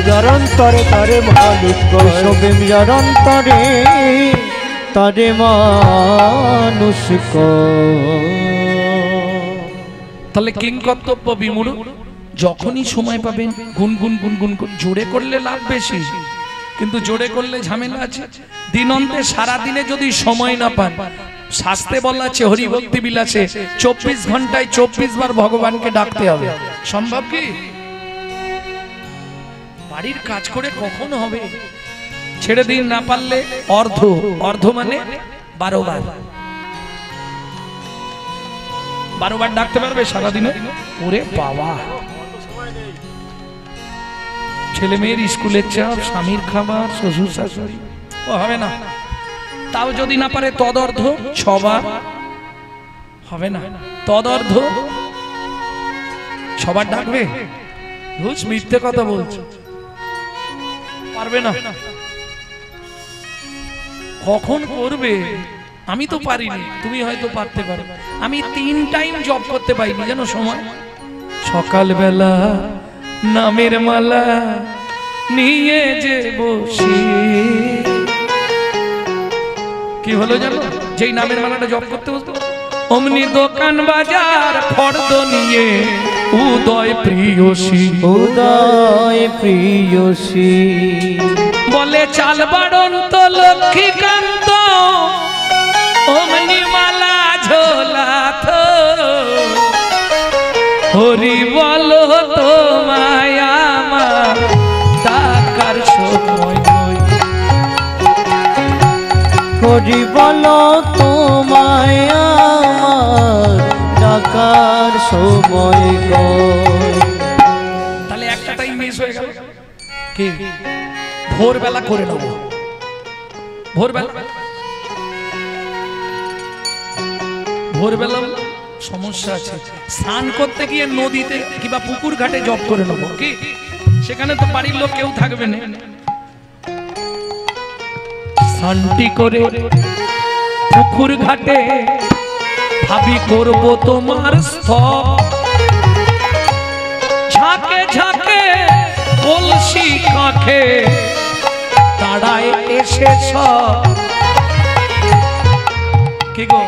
যার অন্তরে তারে মানুষ কয়। কৃষ্ণ প্রেম যার অন্তরে তারে মানুষ কয়। তাহলে কিং কর্তব্য বিমূঢ় যখনই সময় পাবেন গুনগুন গুনগুন জোরে করলে লাভ বেশি, কিন্তু জোরে করলে ঝামেলা আছে। দিনন্তে সারা দিনে যদি সময় না পান, শাস্ত্রে বলা আছে হরিভক্তি বিলাসে 24 ঘন্টায় 24 বার ভগবানকে ডাকতে হবে। সম্ভব কি? বাড়ির কাজ করে কখন হবে? ছেড়ে দিন, না পারলে অর্ধ, অর্ধ মানে 12 বার, 12 বার ডাকতে পারবে সারাদিনে? ওরে বাবা, ছেলে মেয়ের স্কুলের চাপ, স্বামীর খাবার, শ্বশুর শাশুড়ি, ও হবে না। তাও যদি না পারে তদর্ধ 6 বার, হবে না। তদর্ধ 6 বার ডাকবে? বুঝ, মিথ্যে কথা বলছো, পারবে না। কখন করবে? আমি তো পারিনি, তুমি হয়তো পারতে পারো। আমি 3 টাইম জব করতে পারিনি, জানো সময়? সকালবেলা নামের মালা নিয়ে যে বসি, কি হলো জানো? যেই নামের মালাটা জপ করতে বসতো, অমনি দোকান বাজার ফর্দ নিয়ে উদয় প্রিয়সী, উদয় প্রিয়সী বলে চাল বাড়ন্ত লক্ষ্মীকান্ত, অমনি মালা ঝোলাত, হরি বলো তোমায় আমার টাকার সময় নয়, হরি বলো তোমায় আমার ডাকার সময় গয়। তাহলে একটা টাইম মিস হয়ে গেল। কি? ভোরবেলা করে নেব, ভোরবেলা। ভোরবেলা সমস্যা আছে, স্নান করতে গিয়ে নদীতে কিংবা পুকুর ঘাটে জব করে নেব। কি? সেখানে তো বাড়ির লোক কেউ থাকবে না। শান্তি করে পুকুর ঘাটে ভাবি করব তোমার স্তব, ঝাঁকে ঝাঁকে কলসি কাঁখে তাড়ায় এসে সব। কি গো?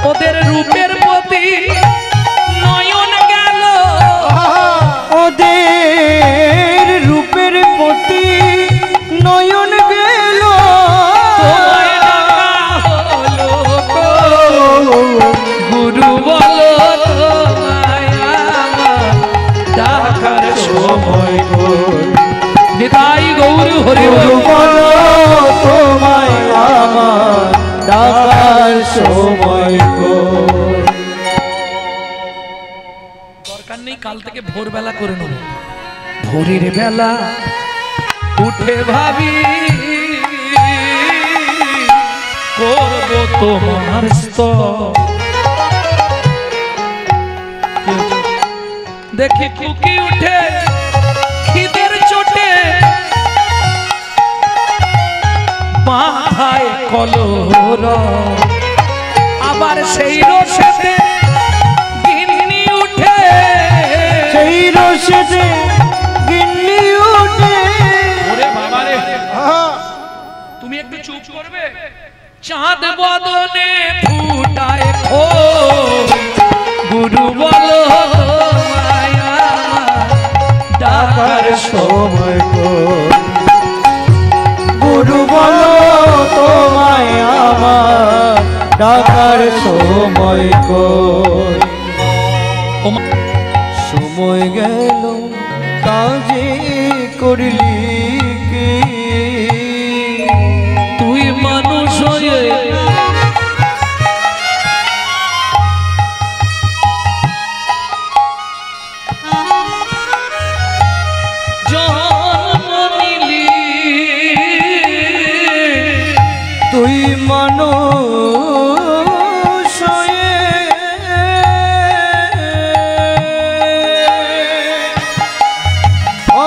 ওদের রূপের প্রতি নয়ন গেল, ওদের রূপের প্রতি নয়ন গেল, গুরু বলো তোমায় আমার ডাকার সময় গো। নিতাই গৌর হরি বলো তোমায় আমার ডাকার সময় গো। দরকার নেই, কাল থেকে ভোরবেলা করে নেব। ভোরের বেলা উঠে ভাবি করব তোমার স্তব, দেখি কুকি উঠে খিদের চোটে মাথায় কলর, আবার সেই রসেতে গিন্নি উঠে, সেই রসেতে গিন্নি উঠে। ওরে বাবা রে, তুমি একটু চুপ করবে? চাঁদ বদনে ফুটায় খো, গুরু বলো তোমায় আমার ডাকার সময় গো। গুরু বলো তোমায় আমার ডাকার সময় গো। সময় গেল কাজে করলি কি, তুই মানুষ হয়ে জন্ম নিলি, তুই মানুষ হয়ে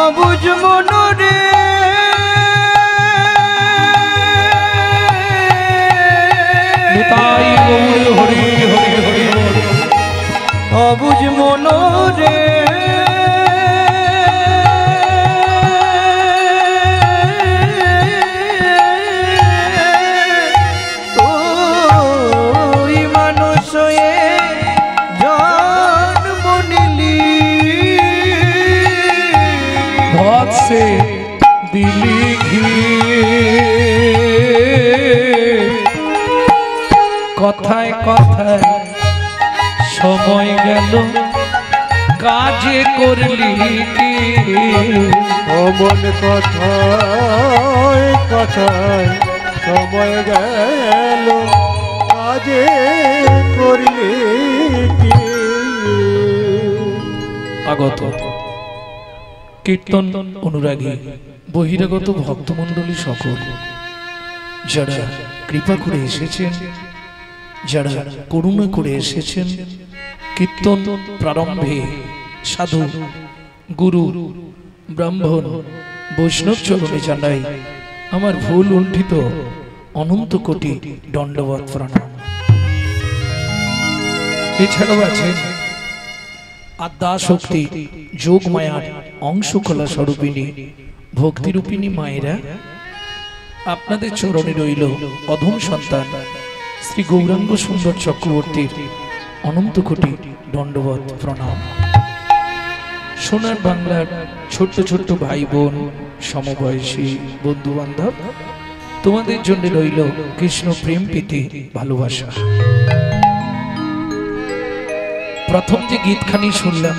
অবুঝ মনরে নিতাই গৌর হরি হরি হরি বল। অবুঝ মনরে কথায় কথায় সময় গেল কাজে করলি কি অমন কথায় কথায় সময় গেল কাজে করলি কি আগত কীর্তন অনুরাগী বহিরাগত ভক্তমণ্ডলী সকল যারা কৃপা করে এসেছেন, যারা করুণা করে এসেছেন, কীর্তন প্রারম্ভে সাধু গুরু ব্রাহ্মণ বৈষ্ণব চরণে জানাই আমার ভুল লুণ্ঠিত অনন্ত কোটি দণ্ডবত প্রণাম। এছাড়াও আছেন আদ্যা শক্তি যোগ মায়ার অংশকলা স্বরূপিণী ভক্তিরূপিণী মায়েরা, আপনাদের চরণে রইল অধম সন্তান শ্রী গৌরাঙ্গ সুন্দর চক্রবর্তীর অনন্ত কোটি দণ্ডবত প্রণাম। সোনার বাংলার ছোট্ট ছোট্ট ভাই বোন সমবয়সী বন্ধু বান্ধব, তোমাদের জন্য রইল কৃষ্ণ প্রেম প্রীতি ভালোবাসা। প্রথম যে গীতখানি শুনলাম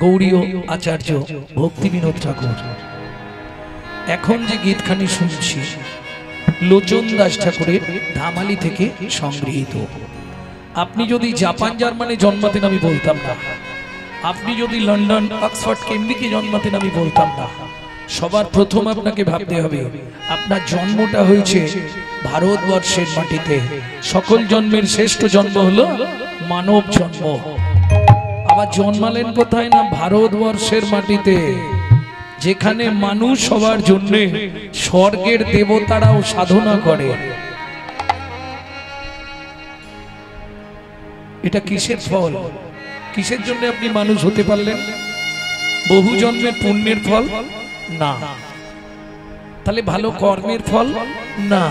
গৌড়ীয় আচার্য ভক্তি বিনোদ ঠাকুর, এখন যে গীতখানি শুনছি লোচন দাস ঠাকুরের ধামালি থেকে সংগৃহীত। আপনি যদি জাপান জার্মানি জন্মাতেন আমি বলতাম না, আপনি যদি লন্ডন অক্সফোর্ড কেমব্রিজে জন্মাতেন আমি বলতাম না। সবার প্রথম আপনাকে ভাবতে হবে আপনার জন্মটা হয়েছে ভারতবর্ষের মাটিতে। সকল জন্মের শ্রেষ্ঠ জন্ম হলো মানব জন্ম। আবার জন্মালেন কোথায় না? ভারতবর্ষের মাটিতে, যেখানে মানুষ সবার জন্য স্বর্গের দেবতারাও সাধনা করে। এটা কিসের ফল? কিসের জন্য আপনি মানুষ হতে পারলেন? বহু জন্মের পুণ্যের ফল না। তাহলে ভালো কর্মের ফল না।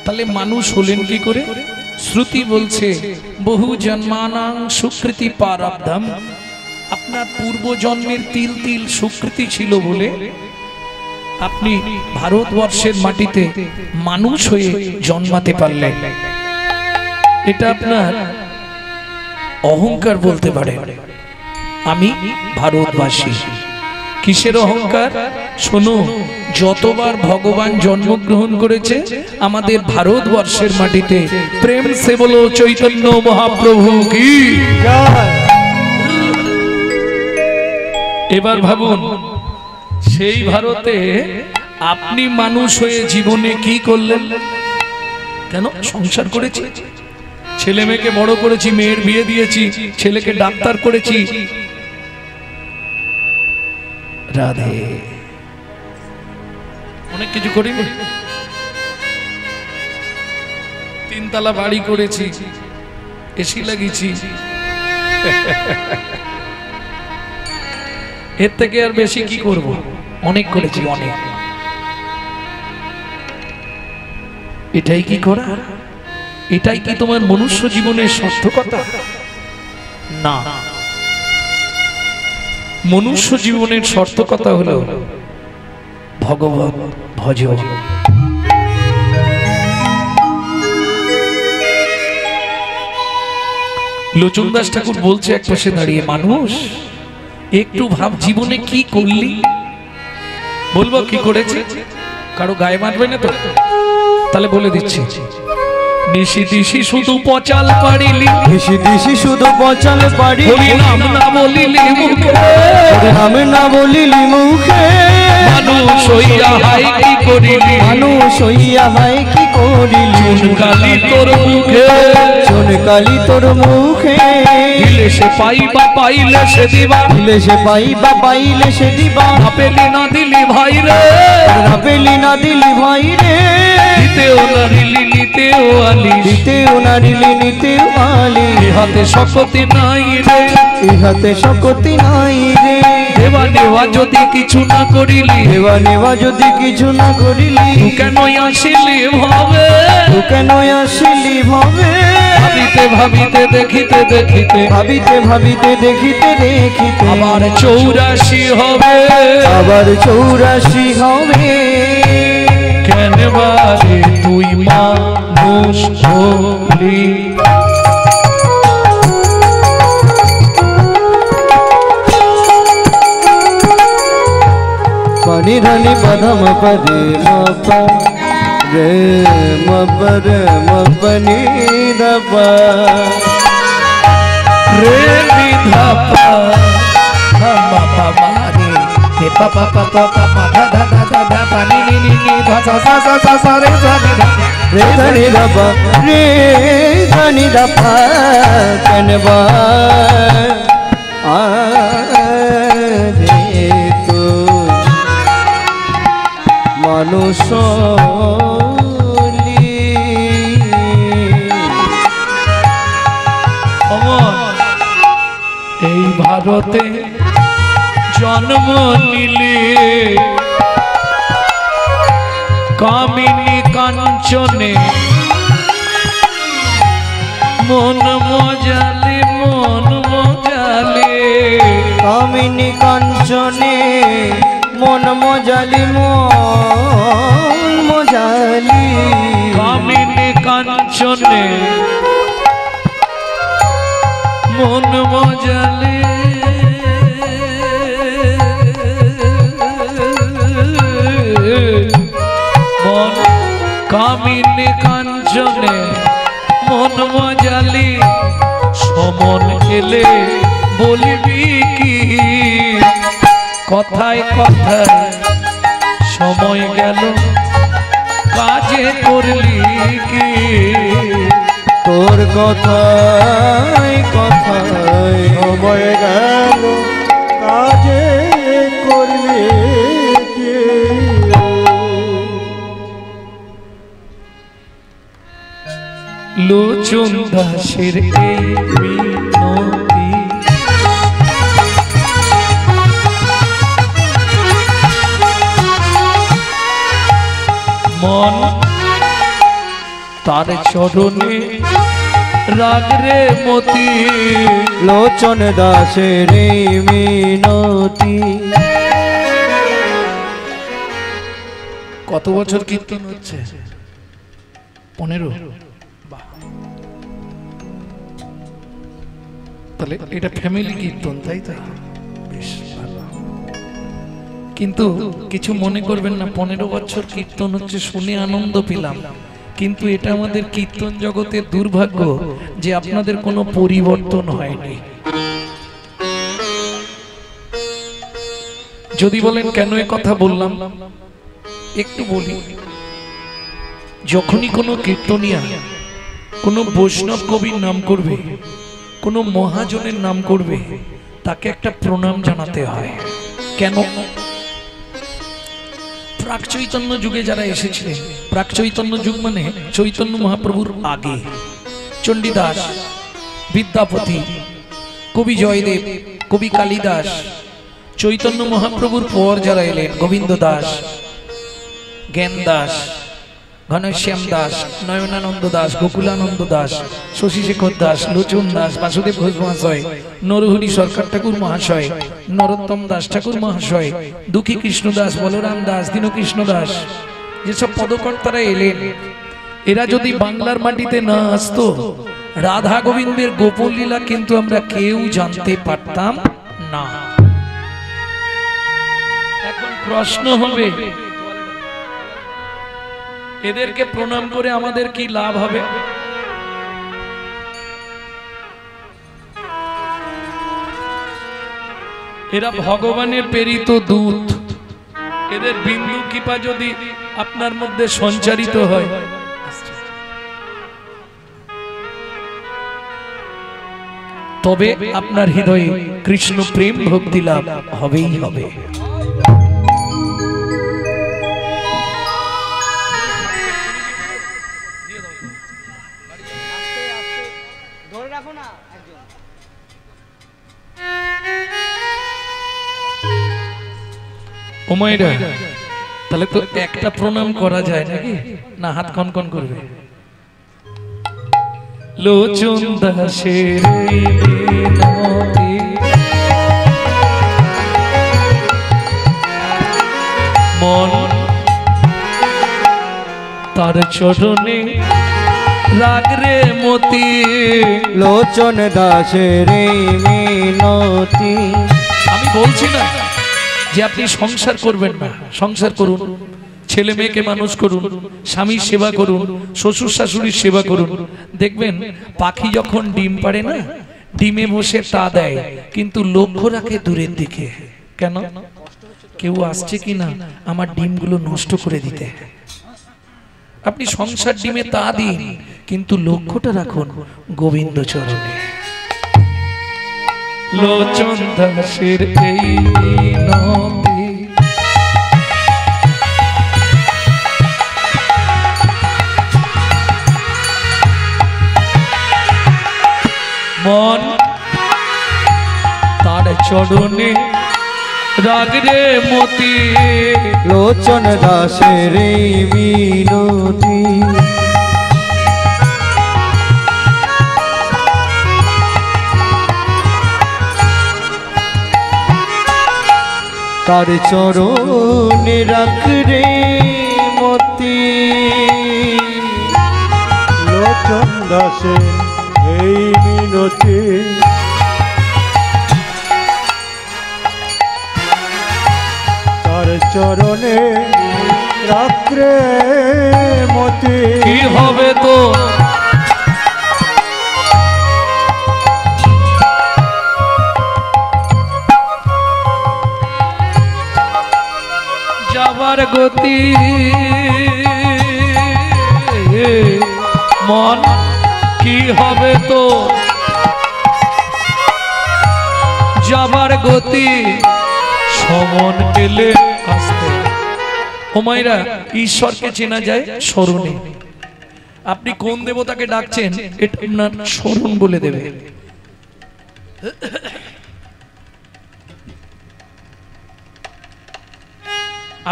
তাহলে মানুষ হলেন কি করে? শ্রুতি বলছে বহু জন্মানাং সুকৃতি পারাব্ধম। আপনার পূর্ব জন্মের তিল তিল সুকৃতি ছিল বলে আপনি ভারতবর্ষের মাটিতে মানুষ হয়ে জন্মাতে পারলেন। এটা আপনার অহংকার বলতে পারে। আমি ভারতবাসী। কিসের অহংকার? শোনো, যতবার ভগবান জন্মগ্রহণ করেছে আমাদের ভারতবর্ষের মাটিতে, প্রেম সে বলো চৈতন্য মহাপ্রভু কি। এবার ভাবুন, সেই ভারতে আপনি মানুষ হয়ে জীবনে কি করলেন? কেন? সংসার করেছি, ছেলে মেয়েকে বড় করেছি, মেয়ের বিয়ে দিয়েছি, ছেলেকে ডাক্তার করেছি। রাধে, অনেক কিছু করিনি। তিনতলা বাড়ি করেছি, এসি লাগিয়েছি। এর থেকে আর বেশি কি করব? অনেক করেছি, অনেক। এটাই কি করা? এটাই কি তোমার মনুষ্য জীবনের সার্থকতা? না। মনুষ্য জীবনের সার্থকতা হলো ভগবত ভজন। লোচন দাস ঠাকুর বলছে এক পাশে দাঁড়িয়ে, মানুষ একটু ভাব জীবনে কি করলি। বলবো কি করেছে? কারো গায়ে মারবে না তো? তাহলে বলে দিচ্ছি। নিশি দিশি শুধু পচাল পারিলি, নিশি দিশি শুধু পচাল পারিলি, হরি নাম না বলিলি মুখে, হরি নাম না বলিলি মুখে। মানুষ হইয়া হাই কি করিলি, মানুষ হইয়া হাই কি করিলি। চুনকালি তোর মুখে, চুনকালি তোর মুখে। দিলে সে পাইবা পাইলে সে দিবা, দিলে সে পাইবা পাইলে সে দিবা। না পেলি না দিলি ভাই রে, না পেলি না দিলি ভাই রে। দিতেও না দিলি নিতেও আলি, দিতেও না দিলি নিতেও আলি। ইহাতে শক্তি নাই রে, ইহাতে শক্তি নাই রে। দেবা নেওয়া যদি কিছু না করিলি, দেওয়া নেওয়া যদি কিছু না করিলি। তুই কেন আসিলি ভাবে, তুই কেন আসিলি ভাবে। ভাবিতে ভাবিতে দেখিতে দেখিতে, ভাবিতে ভাবিতে দেখিতে দেখিতে আবার 84 হবে, আবার 84 হবে। কেন বারে তুই মানুষ হলি। করলি পানি ধানি পধম পদে মপ রে মপ রে মপনি দপ রে নি ধা পা ধা মা পা মা রে রে পা পা পা পা পা মা ধা ধা ধা ধা ধা পা নি নি নি নি ধা সা সা সা সা সা রে ধা নি ধা রে ধানি দপ রে ধানি দপ কনবা আ রে তো মানুষ এই ভারতে জন্ম নিলে কামিনী কাঞ্চনে মন মজালে মন মজালে কামিনী কাঞ্চনে মন মজালি মন মজালি কামিনী কাঞ্চনে মন মজালে মন কামিনী কাঞ্চনে মন মজালি সমন এলে বলবি কি কথায় কথায় সময় গেল কাজে করলি কি তোর কথায় কথায় সময় গেল কাজে করলে কি লোচন দাসের এই মিনতি মন তার চরণে রাগরে মতি লোচন দাসের মিনতি কত বছর কীর্তন হচ্ছে 15 তাহলে এটা ফ্যামিলি কীর্তন তাই তো বেশ ভালো কিন্তু কিছু মনে করবেন না 15 বছর কীর্তন হচ্ছে শুনে আনন্দ পেলাম কিন্তু এটা আমাদের কীর্তন জগতের দুর্ভাগ্য যে আপনাদের কোনো পরিবর্তন হয়নি যদি বলেন কেন এই কথা বললাম একটু বলি যখনই কোনো কীর্তনিয়া কোনো বৈষ্ণব কবির নাম করবে কোনো মহাজনের নাম করবে তাকে একটা প্রণাম জানাতে হয় কেন প্রাক চৈতন্য যুগে যারা এসেছিলেন প্রাক চৈতন্য যুগ মানে চৈতন্য মহাপ্রভুর আগে চণ্ডীদাস বিদ্যাপতি কবি জয়দেব কবি কালিদাস চৈতন্য মহাপ্রভুর পর যারা এলেন গোবিন্দ দাস জ্ঞান দাস ঘনশ্যাম দাস নয়নানন্দ দাস গোকুলানন্দ দাস শশীশেখর দাস লোচন দাস বাসুদেব ঘোষ মহাশয় নরহরি সরকার ঠাকুর মহাশয় নরোত্তম দাস ঠাকুর মহাশয় দুঃখী কৃষ্ণ দাস বলরাম দাস দীনকৃষ্ণ দাস যেসব পদকর্তারা এলেন এরা যদি বাংলার মাটিতে না আসতো রাধা গোবিন্দের গোপন লীলা কিন্তু আমরা কেউ জানতে পারতাম না এখন প্রশ্ন হবে এদেরকে প্রণাম করে আমাদের কি লাভ হবে এরা ভগবানের প্রেরিত দূত এদের বিন্দু কৃপা যদি আপনার মধ্যে সঞ্চারিত হয় তবে আপনার হৃদয়ে কৃষ্ণ প্রেম ভক্তি লাভ হবেই হবে ওমাইরা তাহলে তো একটা প্রণাম করা যায় নাকি না হাত কনকন করবে লোচন দাসের মিনতি মন তার চরণে রাগ রে মতি লোচন দাসের মিনতি। আমি বলছি না যে আপনি সংসার করবেন না, সংসার করুন, ছেলে মেয়েকে মানুষ করুন, স্বামীর সেবা করুন, শ্বশুর শাশুড়ির সেবা করুন। দেখবেন পাখি যখন ডিম পাড়ে না, ডিমে বসে তা দেয়, কিন্তু লক্ষ্য রাখে দূরের দিকে। কেন? কেউ আসছে কিনা আমার ডিমগুলো নষ্ট করে দিতে। আপনি সংসার ডিমে তা দিন, কিন্তু লক্ষ্যটা রাখুন গোবিন্দ চরণে। লোচন দাসের এই মিনতি, মন তার চরণে রাগ রে মতি। লোচন দাসের মিনতি। তার চরণে রাখ রে মতি। লোচন দাসের এই মিনতি। তার চরণে রাখ রে মতি। কি হবে তো যাবার গতি, মন কি হবে তো যাবার গতি, সমন এলে আসতে। ও মায়েরা, ঈশ্বরকে চেনা যায় স্মরণে। আপনি কোন দেবতাকে ডাকছেন এটা আপনার স্মরণ বলে দেবে।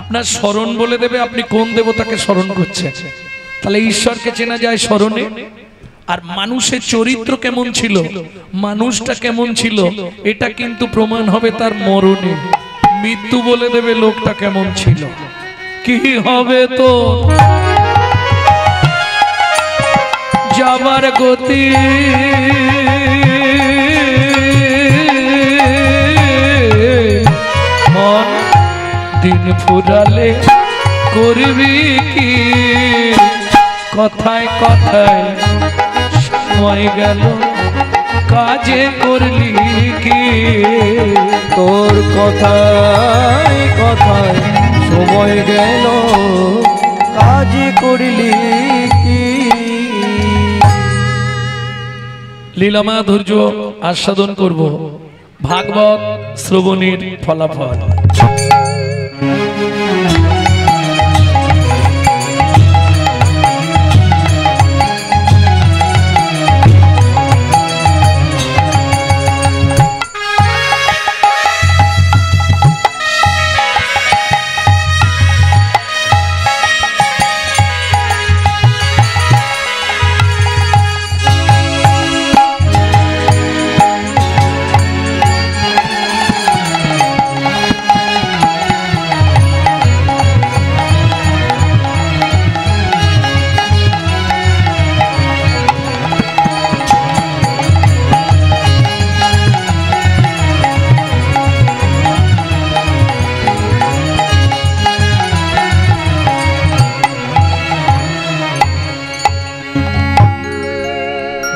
আপনার স্মরণ বলে দেবে আপনি কোন দেবতাকে স্মরণ করছেন। তাহলে ঈশ্বরকে চেনা যায় স্মরণে। আর মানুষের চরিত্র কেমন ছিল, মানুষটা কেমন ছিল, এটা কিন্তু প্রমাণ হবে তার মরণে। মৃত্যু বলে দেবে লোকটা কেমন ছিল। কি হবে তো যাবার গতি, মন দিন ফুরালে করবি কি, কথায় কথায় সময় গেল কাজে করলি কি। তোর কথায় কথায় সময় গেল কাজ করলি কি। লীলা মাধুর্য আস্বাদন করব, ভাগবত শ্রবণের ফলাফল।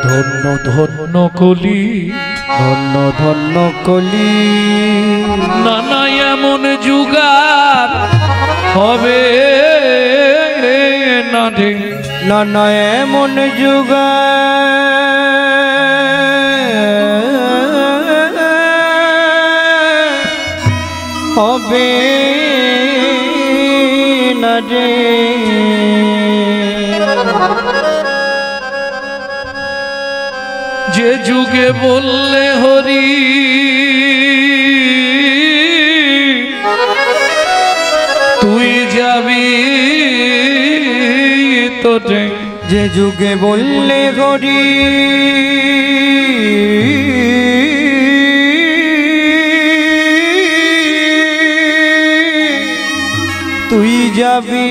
ধন্য ধন্য কলি, ধন্য ধন্য কলি, নানা এমন যুগার হবে না রে। নানা এমন যুগ হবে না রে। যে যুগে বললে হরি তুই যাবি তোরে, যে যুগে বললে হরি তুই যাবি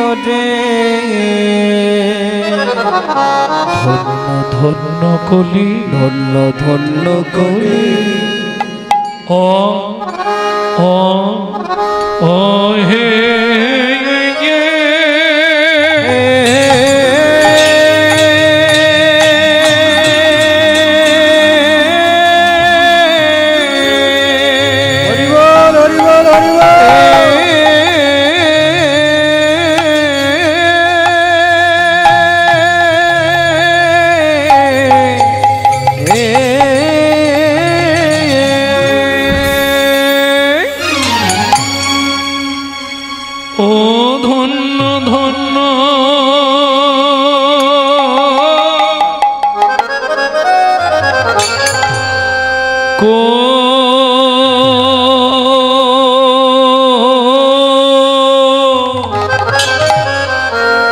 তরে ধন্য ধন্য কলি ধন্য ধন্য কলি ও ও ও হে ও ধন্য ধন্য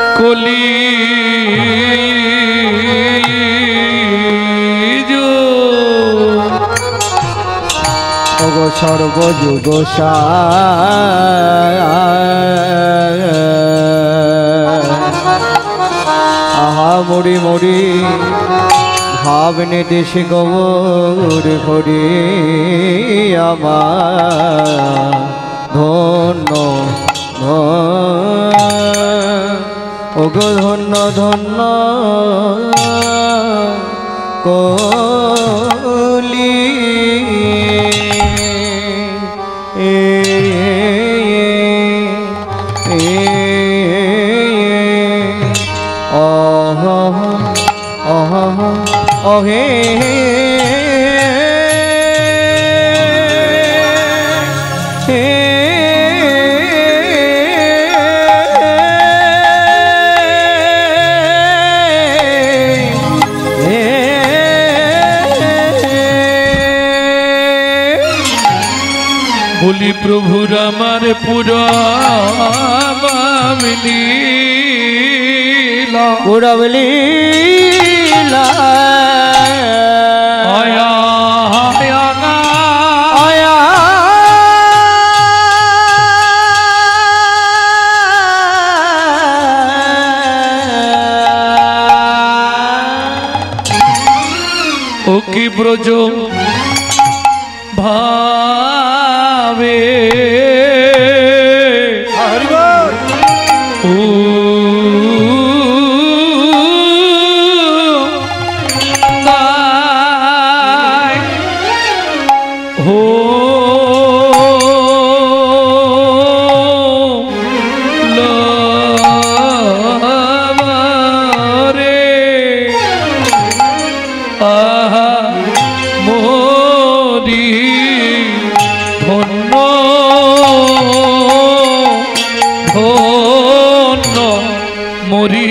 কলি সর্বযুগ আহা মরি মরি ভাবনে দেশে গৌর হরি আমার ধন্য ওগো ধন্য ধন্য কলি হে বলি প্রভুর আমার পুরবলীলা আয়া আয়া আয়া ও কি ব্রজ ভাবে ও হো রে আহা মোরি ধন্য ধন্য মরি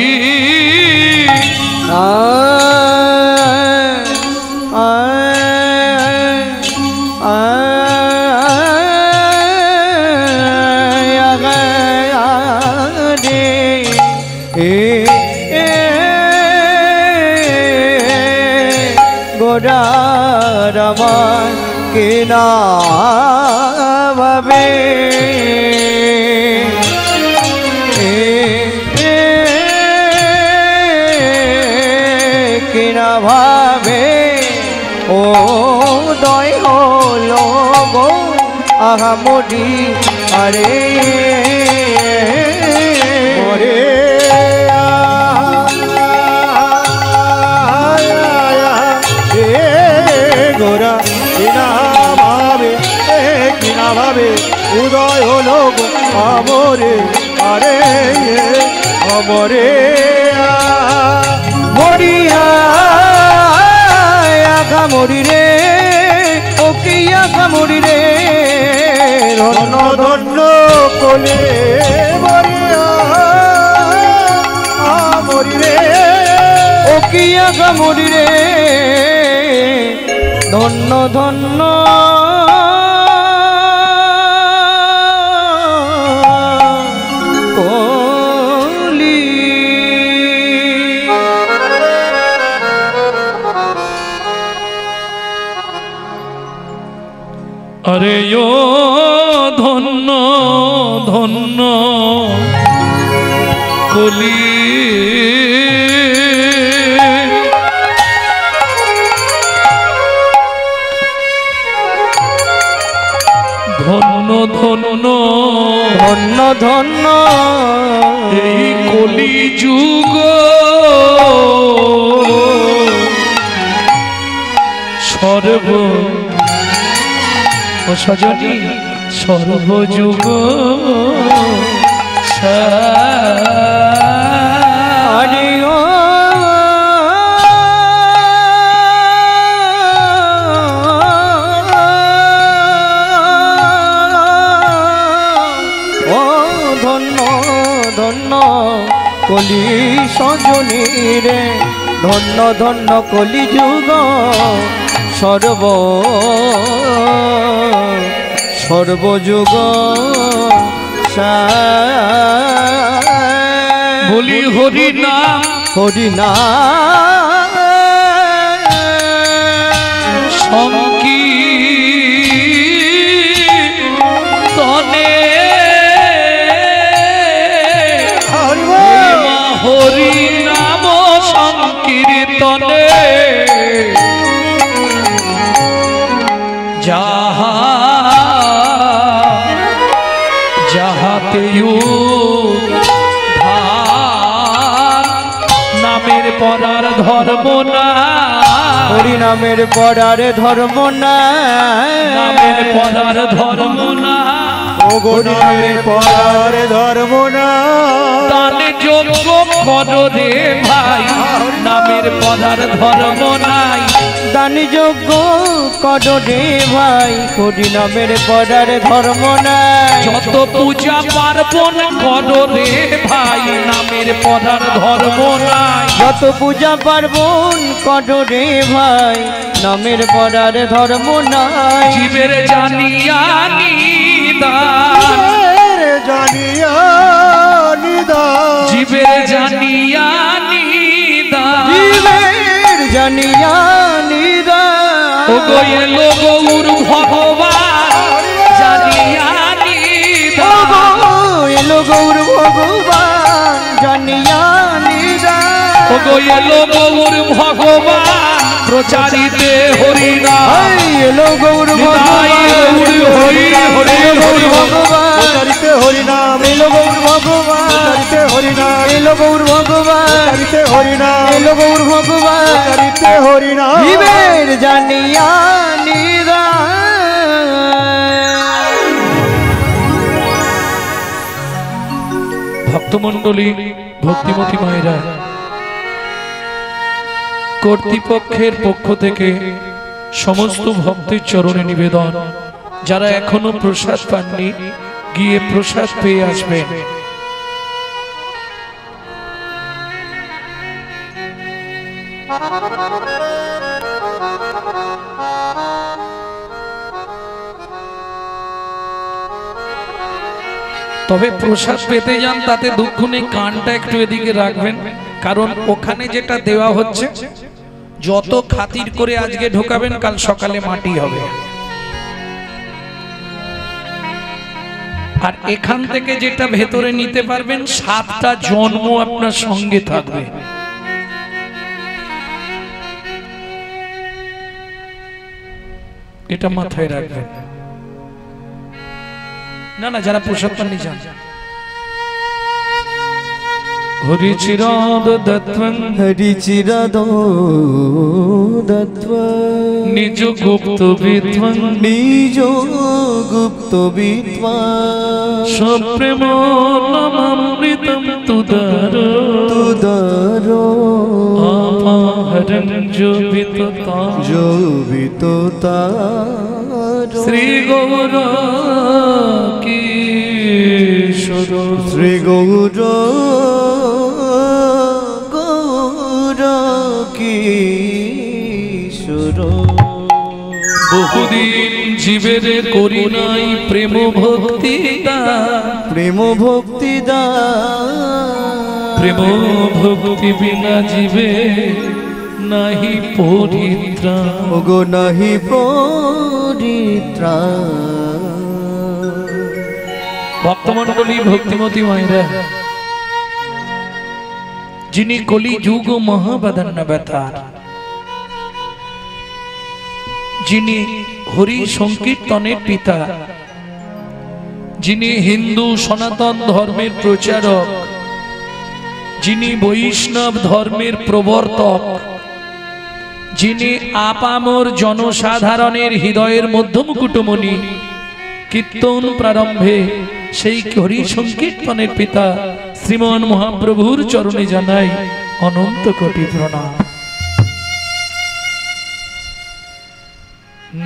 গোড়ারমান কিনা ভাবে কিনা ভাবে ও দয় হলো গো আহা মরি আরে মরে গোরা কিনা ভাবে উদয় হলো আমরে আরে আমরে মরিয়া আঘা মরি রে ও কি আঘা মরি রে ধন্য ধন্য কোলে মরিয়া মরি রে ও কি আঘা মরি রে ধন্য ধন্য কলি আরে ও ধন্য ধন্য কলি ধন্য ধন্য ধন্য ধন্য এই কলি যুগ সর্ব ও সজনী সর্বযুগ হরি ও ধন্য ধন্য কলি সজনী রে ধন্য ধন্য কলি যুগ সর্বযুগ বলি হরি নাম হরি নাম সংকীর্তনে হরি নাম সংকীর্তনে যাহা যাহাতে নামের পরার ধর্ম না হরি নামের পড়ার ধর্ম না নামের পরার ধর্ম না ওগো নামের পরার ধর্ম না দান যোগ্য করো রে ভাই নামের পরার ধর্ম নাই দান যোগ্য করো রে ভাই হরি নামের পড়ার ধর্ম নাই যত পূজা পার্বণ করো রে ভাই নামের পরার ধর্ম নাই যত পূজা পার্বণ করো রে ভাই নামের পড়ার ধর্ম নাই জীবের জানিয়া নিদান জানিয়া নিদান জীবের জানিয়া নিদান জীবের জানিয়া নিদান ও গো এলো গৌর ভগবান জানিয়া নিদান এলো গৌর ভগবান জানিয়া নিদান ও গো এলো গৌর ভগবান প্রচারিতে হরিনাম এলো গৌর ভগবান হরি হরি গৌর ভগবান প্রচারিতে হরিনাম এলো গৌর ভগবান প্রচারিতে হরিনাম এলো গৌর ভগবান প্রচারিতে হরিনাম এলো গৌর ভগবান প্রচারিতে হরিনাম জীবের জানিয়া নিদান ভক্তমণ্ডলী ভক্তিমতী মায়েরা কর্তৃপক্ষের পক্ষ থেকে সমস্ত ভক্তের চরণে নিবেদন যারা এখনো প্রসাদ পাননি গিয়ে প্রসাদ পেয়ে আসবেন তবে প্রসাদ পেতে যান তাতে দুঃখ নেই কানটা একটু এদিকে রাখবেন কারণ ওখানে যেটা দেওয়া হচ্ছে যত খাতির করে আজকে ঢোকাবেন কাল সকালে মাটি হবে আর এখান থেকে যেটা ভেতরে নিতে পারবেন 7টা জন্ম আপনার সঙ্গে থাকবে এটা মাথায় রাখবেন না না যারা প্রসাদ পাননি যান হরি চিরাদ দত্তং হরি চিরাদ দত্তং নিজ গুপ্ত বিদ্বং নিজ গুপ্ত বিদ্বান সপ্রেম নামামৃতম তুদার তুদার আপাহরং জোবিততা জোবিত শ্রী গৌর কিশোর শ্রী গৌর গৌর কিশোর বহুদিন জীবের করি নাই প্রেম ভক্তি প্রেম ভক্তি প্রেম ভক্তি বিনা জীবে নাহি পরিত্রাণ ওগো নাহি পরিত্রাণ ভক্তমণ্ডলী ভক্তিমতী মায়েরা যিনি কলিযুগ মহাবদান্নবতার, যিনি হরি সংকীর্তনের পিতা, যিনি হিন্দু সনাতন ধর্মের প্রচারক, যিনি বৈষ্ণব ধর্মের প্রবর্তক, যিনি আপামর জনসাধারণের হৃদয়ের মধ্যমকুটমণি, কীর্তন প্রারম্ভে সেই হরি সংকীর্তনের পিতা শ্রীমান মহাপ্রভুর চরণে জানাই অনন্ত কোটি প্রণাম।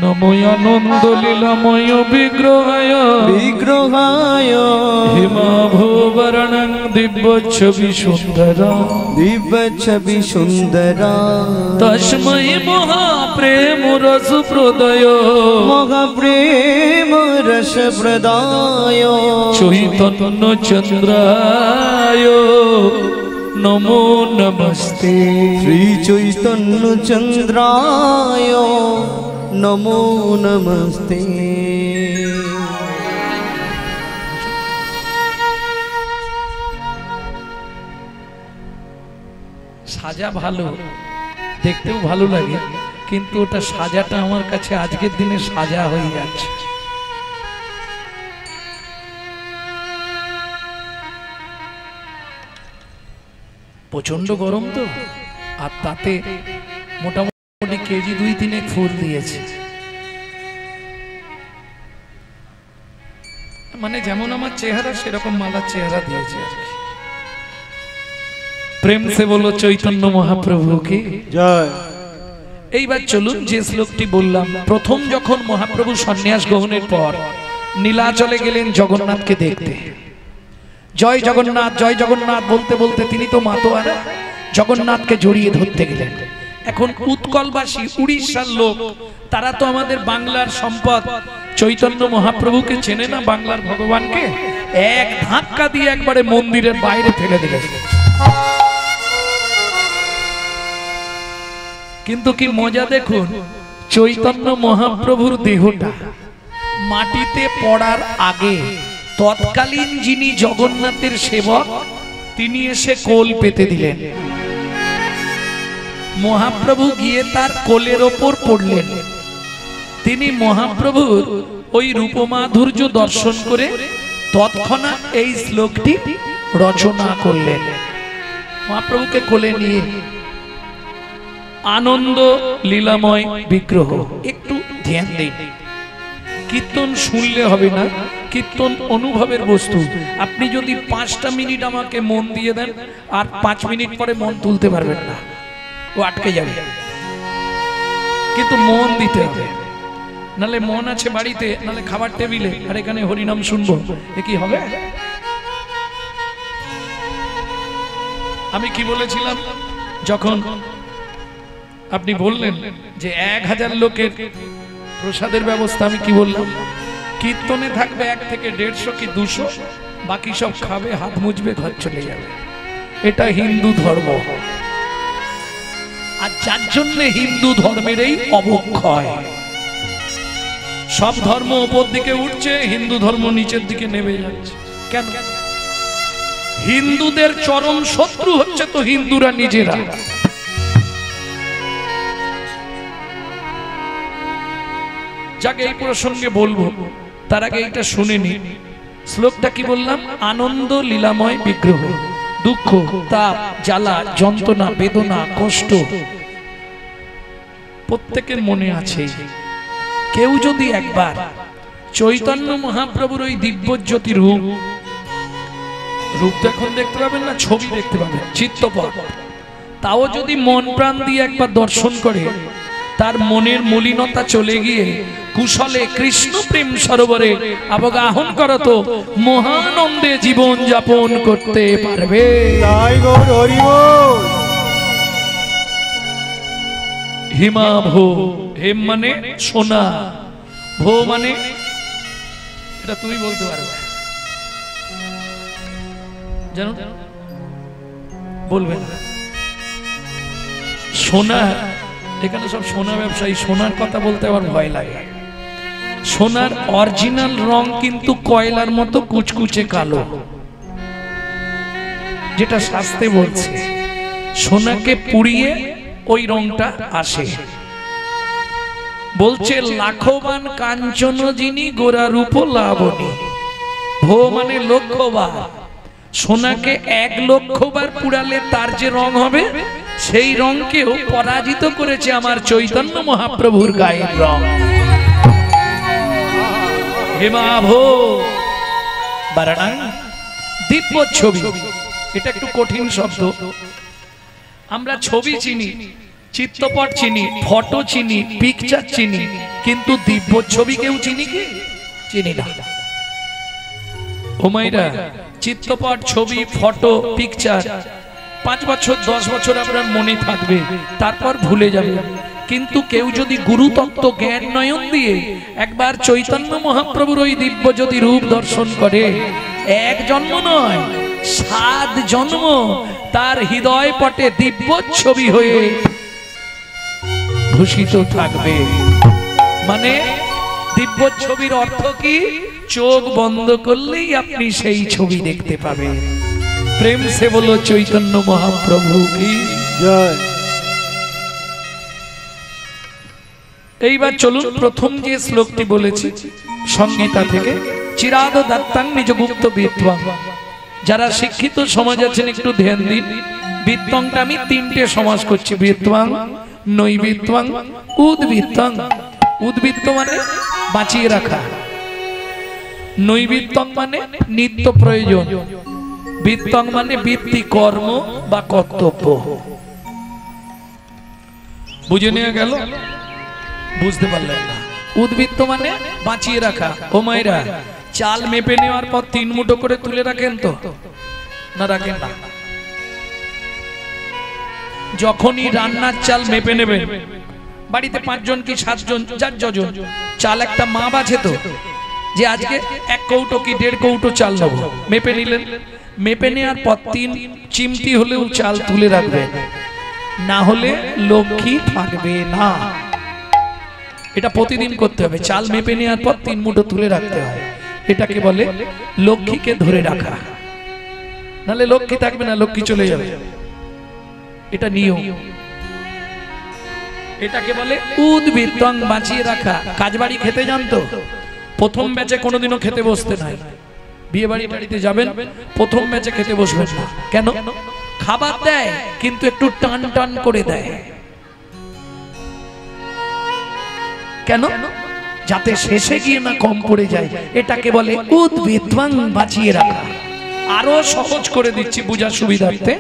নমো আনন্দ লীলাময় বিগ্রহায় বিগ্রহায় হিমাভূবরণং দিব্য ছবি সুন্দরা দিব্য ছবি সুন্দরা তস্मै মহাপ্রেম রস প্রদয় মহাপ্রেম রস প্রদায় চৈতন্য চন্দ্রায় নমো নমস্তে। শ্রী চৈতন্য চন্দ্রায় নমো নমস্তে। সাজা ভালো, দেখতেও ভালো লাগে, কিন্তু ওটা সাজাটা আমার কাছে আজকের দিনে সাজা হয়ে যাচ্ছে। প্রচন্ড গরম তো, আর তাতে মোটামুটি কেজি 2-3 ফুল দিয়েছে। মানে যেমন আমার চেহারা সেরকম মালার চেহারা দিয়েছে আর কি। প্রেম সে বলো চৈতন্য মহাপ্রভু কি জয়। এইবার চলুন যে শ্লোকটি বললাম, প্রথম যখন মহাপ্রভু সন্ন্যাস গ্রহণের পর নীলাচলে গেলেন জগন্নাথকে দেখতে। জয় জগন্নাথ জয় জগন্নাথ বলতে বলতে তিনি তো মাতোয়ারা, জগন্নাথকে জড়িয়ে ধরতে গেলেন। এখন উৎকলবাসী উড়িষ্যার লোক, তারা তো আমাদের বাংলার সম্পদ, চৈতন্য মহাপ্রভুকে চেনে না, বাংলার ভগবানকে। এক ধাক্কা দিয়ে একবারে মন্দিরের বাইরে ফেলে দিলেন। কিন্তু কি মজা দেখুন, চৈতন্য মহাপ্রভুর দেহটা মাটিতে পড়ার আগে তৎকালীন যিনি জগন্নাথের সেবক তিনি এসে কোল পেতে দিলেন। মহাপ্রভু গিয়ে তার কোলের ওপর পড়লেন। তিনি মহাপ্রভুর ওই রূপমাধুর্য দর্শন করে তৎক্ষণাৎ এই শ্লোকটি রচনা করলেন। মহাপ্রভুকে কোলে নিয়ে আনন্দ লীলাময় বিগ্রহ। একটু ধ্যান দিন, কীর্তন শুনলে হবে না, কীর্তন অনুভবের বস্তু। আপনি যদি 5টা মিনিট আমাকে মন দিয়ে দেন আর 5 মিনিট পরে মন তুলতে পারবেন না, ও আটকে যাবে। কিন্তু মন দিতে হবে, নালে মন আছে বাড়িতে, নালে খাবার টেবিলে, আর এখানে হরিনাম শুনবো, এ কি হবে? আমি কি বলেছিলাম যখন আপনি বললেন যে 1000 লোকের প্রসাদের ব্যবস্থা, আমি কি বললাম? কীর্তনে থাকবে 1 থেকে 150 কি 200, বাকি সব খাবে, হাত মুছবে, ঘর চলে যাবে। এটা হিন্দু ধর্ম। আর যার জন্য হিন্দু ধর্মের এই অবক্ষয়। সব ধর্ম উপর দিকে উঠছে, হিন্দু ধর্ম নিচের দিকে নেমে যাচ্ছে। কেন? হিন্দুদের চরম শত্রু হচ্ছে তো হিন্দুরা নিজেরা। যাকে এই প্রসঙ্গে বলবো তার আগে এইটা শুনে নি। শ্লোকটা কি বললাম? আনন্দ লীলাময় বিগ্রহ। দুঃখ, তাপ, জ্বালা, যন্ত্রণা, বেদনা, কষ্ট প্রত্যেকের মনে আছে। কেউ যদি একবার চৈতন্য মহাপ্রভুর ওই দিব্যজ্যোতি রূপ তো এখন দেখতে পাবেন না, ছবি দেখতে পাবেন, চিত্তপট, তাও যদি মন প্রাণ দিয়ে একবার দর্শন করে, তার মনের মলিনতা চলে গিয়ে কুশলে কৃষ্ণ প্রেম সরোবরে অবগাহন করত মহানন্দে জীবন যাপন করতে পারবে। তাই গৌর হরি বল। হিমা ভো, হেম মানে সোনা, ভো মানে, এটা তুমি বলতে পারবে, জানো? বলবেন সোনা, এখানে সব সোনা ব্যবসায়ী, সোনার কথা বলতে আমার ভয় লাগে। সোনার অরিজিনাল রং কিন্তু কয়লার মতো কুচকুচে কালো, যেটা শাস্ত্রে বলছে। সোনাকে পুড়িয়ে ওই রংটা আসে। বলছে লাখবান কাঞ্চন যিনি গোরা রূপ লাবণী, ভো মানে লক্ষবার, সোনাকে 1 লক্ষবার পুড়ালে তার যে রং হবে সেই রংকেও পরাজিত করেছে আমার চৈতন্য মহাপ্রভুর গায়ের রং। হেমা ভো বারাণাং দিব্য ছবি, এটা একটু কঠিন শব্দ। আমরা ছবি চিনি, চিত্রপট চিনি, ফটো চিনি, পিকচার চিনি, কিন্তু দিব্য ছবি কেউ চিনি কি? চিনি না। ও মাইরা, চিত্রপট, ছবি, ফটো, পিকচার 5 বছর 10 বছর আপনার মনে থাকবে, তারপর ভুলে যাবে। কিন্তু কেউ যদি গুরুতত্ত্ব জ্ঞান নয়ন দিয়ে একবার চৈতন্য মহাপ্রভুর ওই দিব্য জ্যোতি রূপ দর্শন করে, 1 জন্ম নয় 7 জন্ম তার হৃদয় পটে দিব্য ছবি হয়ে ভূষিত থাকবে। মানে দিব্য ছবির অর্থ কি? চোখ বন্ধ করলেই আপনি সেই ছবি দেখতে পাবেন। প্রেম সে বলো চৈতন্য মহাপ্রভু কি জয়। এইবার চলুন প্রথম যে শ্লোকটি বলেছি সংগীতা থেকে, চিরাদ দত্তাং নিজ গুপ্ত বিদ্বাং। যারা শিক্ষিত সমাজ আছেন একটু ধ্যান দিন। বিত্তংটা আমি 3টে সমাস করছি, বিদ্বাং, নৈবিত্বাং, উদ্বৃত্তাং। উদ্বৃত্ত মানে বাঁচিয়ে রাখা, নৈবিত্তং মানে নিত্য প্রয়োজন, বিত্তং মানে বৃত্তি কর্ম বা কর্তব্য। বুঝে নেওয়া গেল? বুঝতে পারলেন না? উদ্বৃত্ত মানে বাঁচিয়ে রাখা। ও মায়েরা, চাল মেপে নেওয়ার পর 3 মুঠো করে তুলে রাখেন তো না? রাখেন না। যখনই রান্নার চাল মেপে নেবেন, বাড়িতে 5 জন কি 7 জন যার যজন চাল, একটা মাপ আছে তো যে আজকে 1 কৌটো কি 1.5 কৌটো চাল নেব, মেপে নিলেন। মেপে নেওয়ার পর 3 চিমটি হলেও চাল তুলে রাখবেন, না হলে লক্ষ্মী থাকবে না। এটা প্রতিদিন করতে হবে। চাল মেপে নেওয়ার পর 3 মুঠো তুলে রাখতে হয়। এটাকে বলে লক্ষ্মীকে ধরে রাখা, নাহলে লক্ষ্মী থাকবে না, লক্ষ্মী চলে যাবে। এটা নিয়ম। এটাকে বলে উদ্বৃত্তং, বাঁচিয়ে রাখা। কাজবাড়ি খেতে যান তো, প্রথম ব্যাচে কোনোদিনও খেতে বসতে নাই। বিয়ে বাড়ি বাড়িতে যাবেন, প্রথম ব্যাচে খেতে বসবেন না। কেন? খাবার দেয় কিন্তু একটু টান টান করে দেয়। কেন? যাতে শেষে গিয়ে না কম পড়ে যায়। এটাকে বলে উদ্বৃত্তং, বাঁচিয়ে রাখা। আরো সহজ করে দিচ্ছি বোঝার সুবিধার্থে।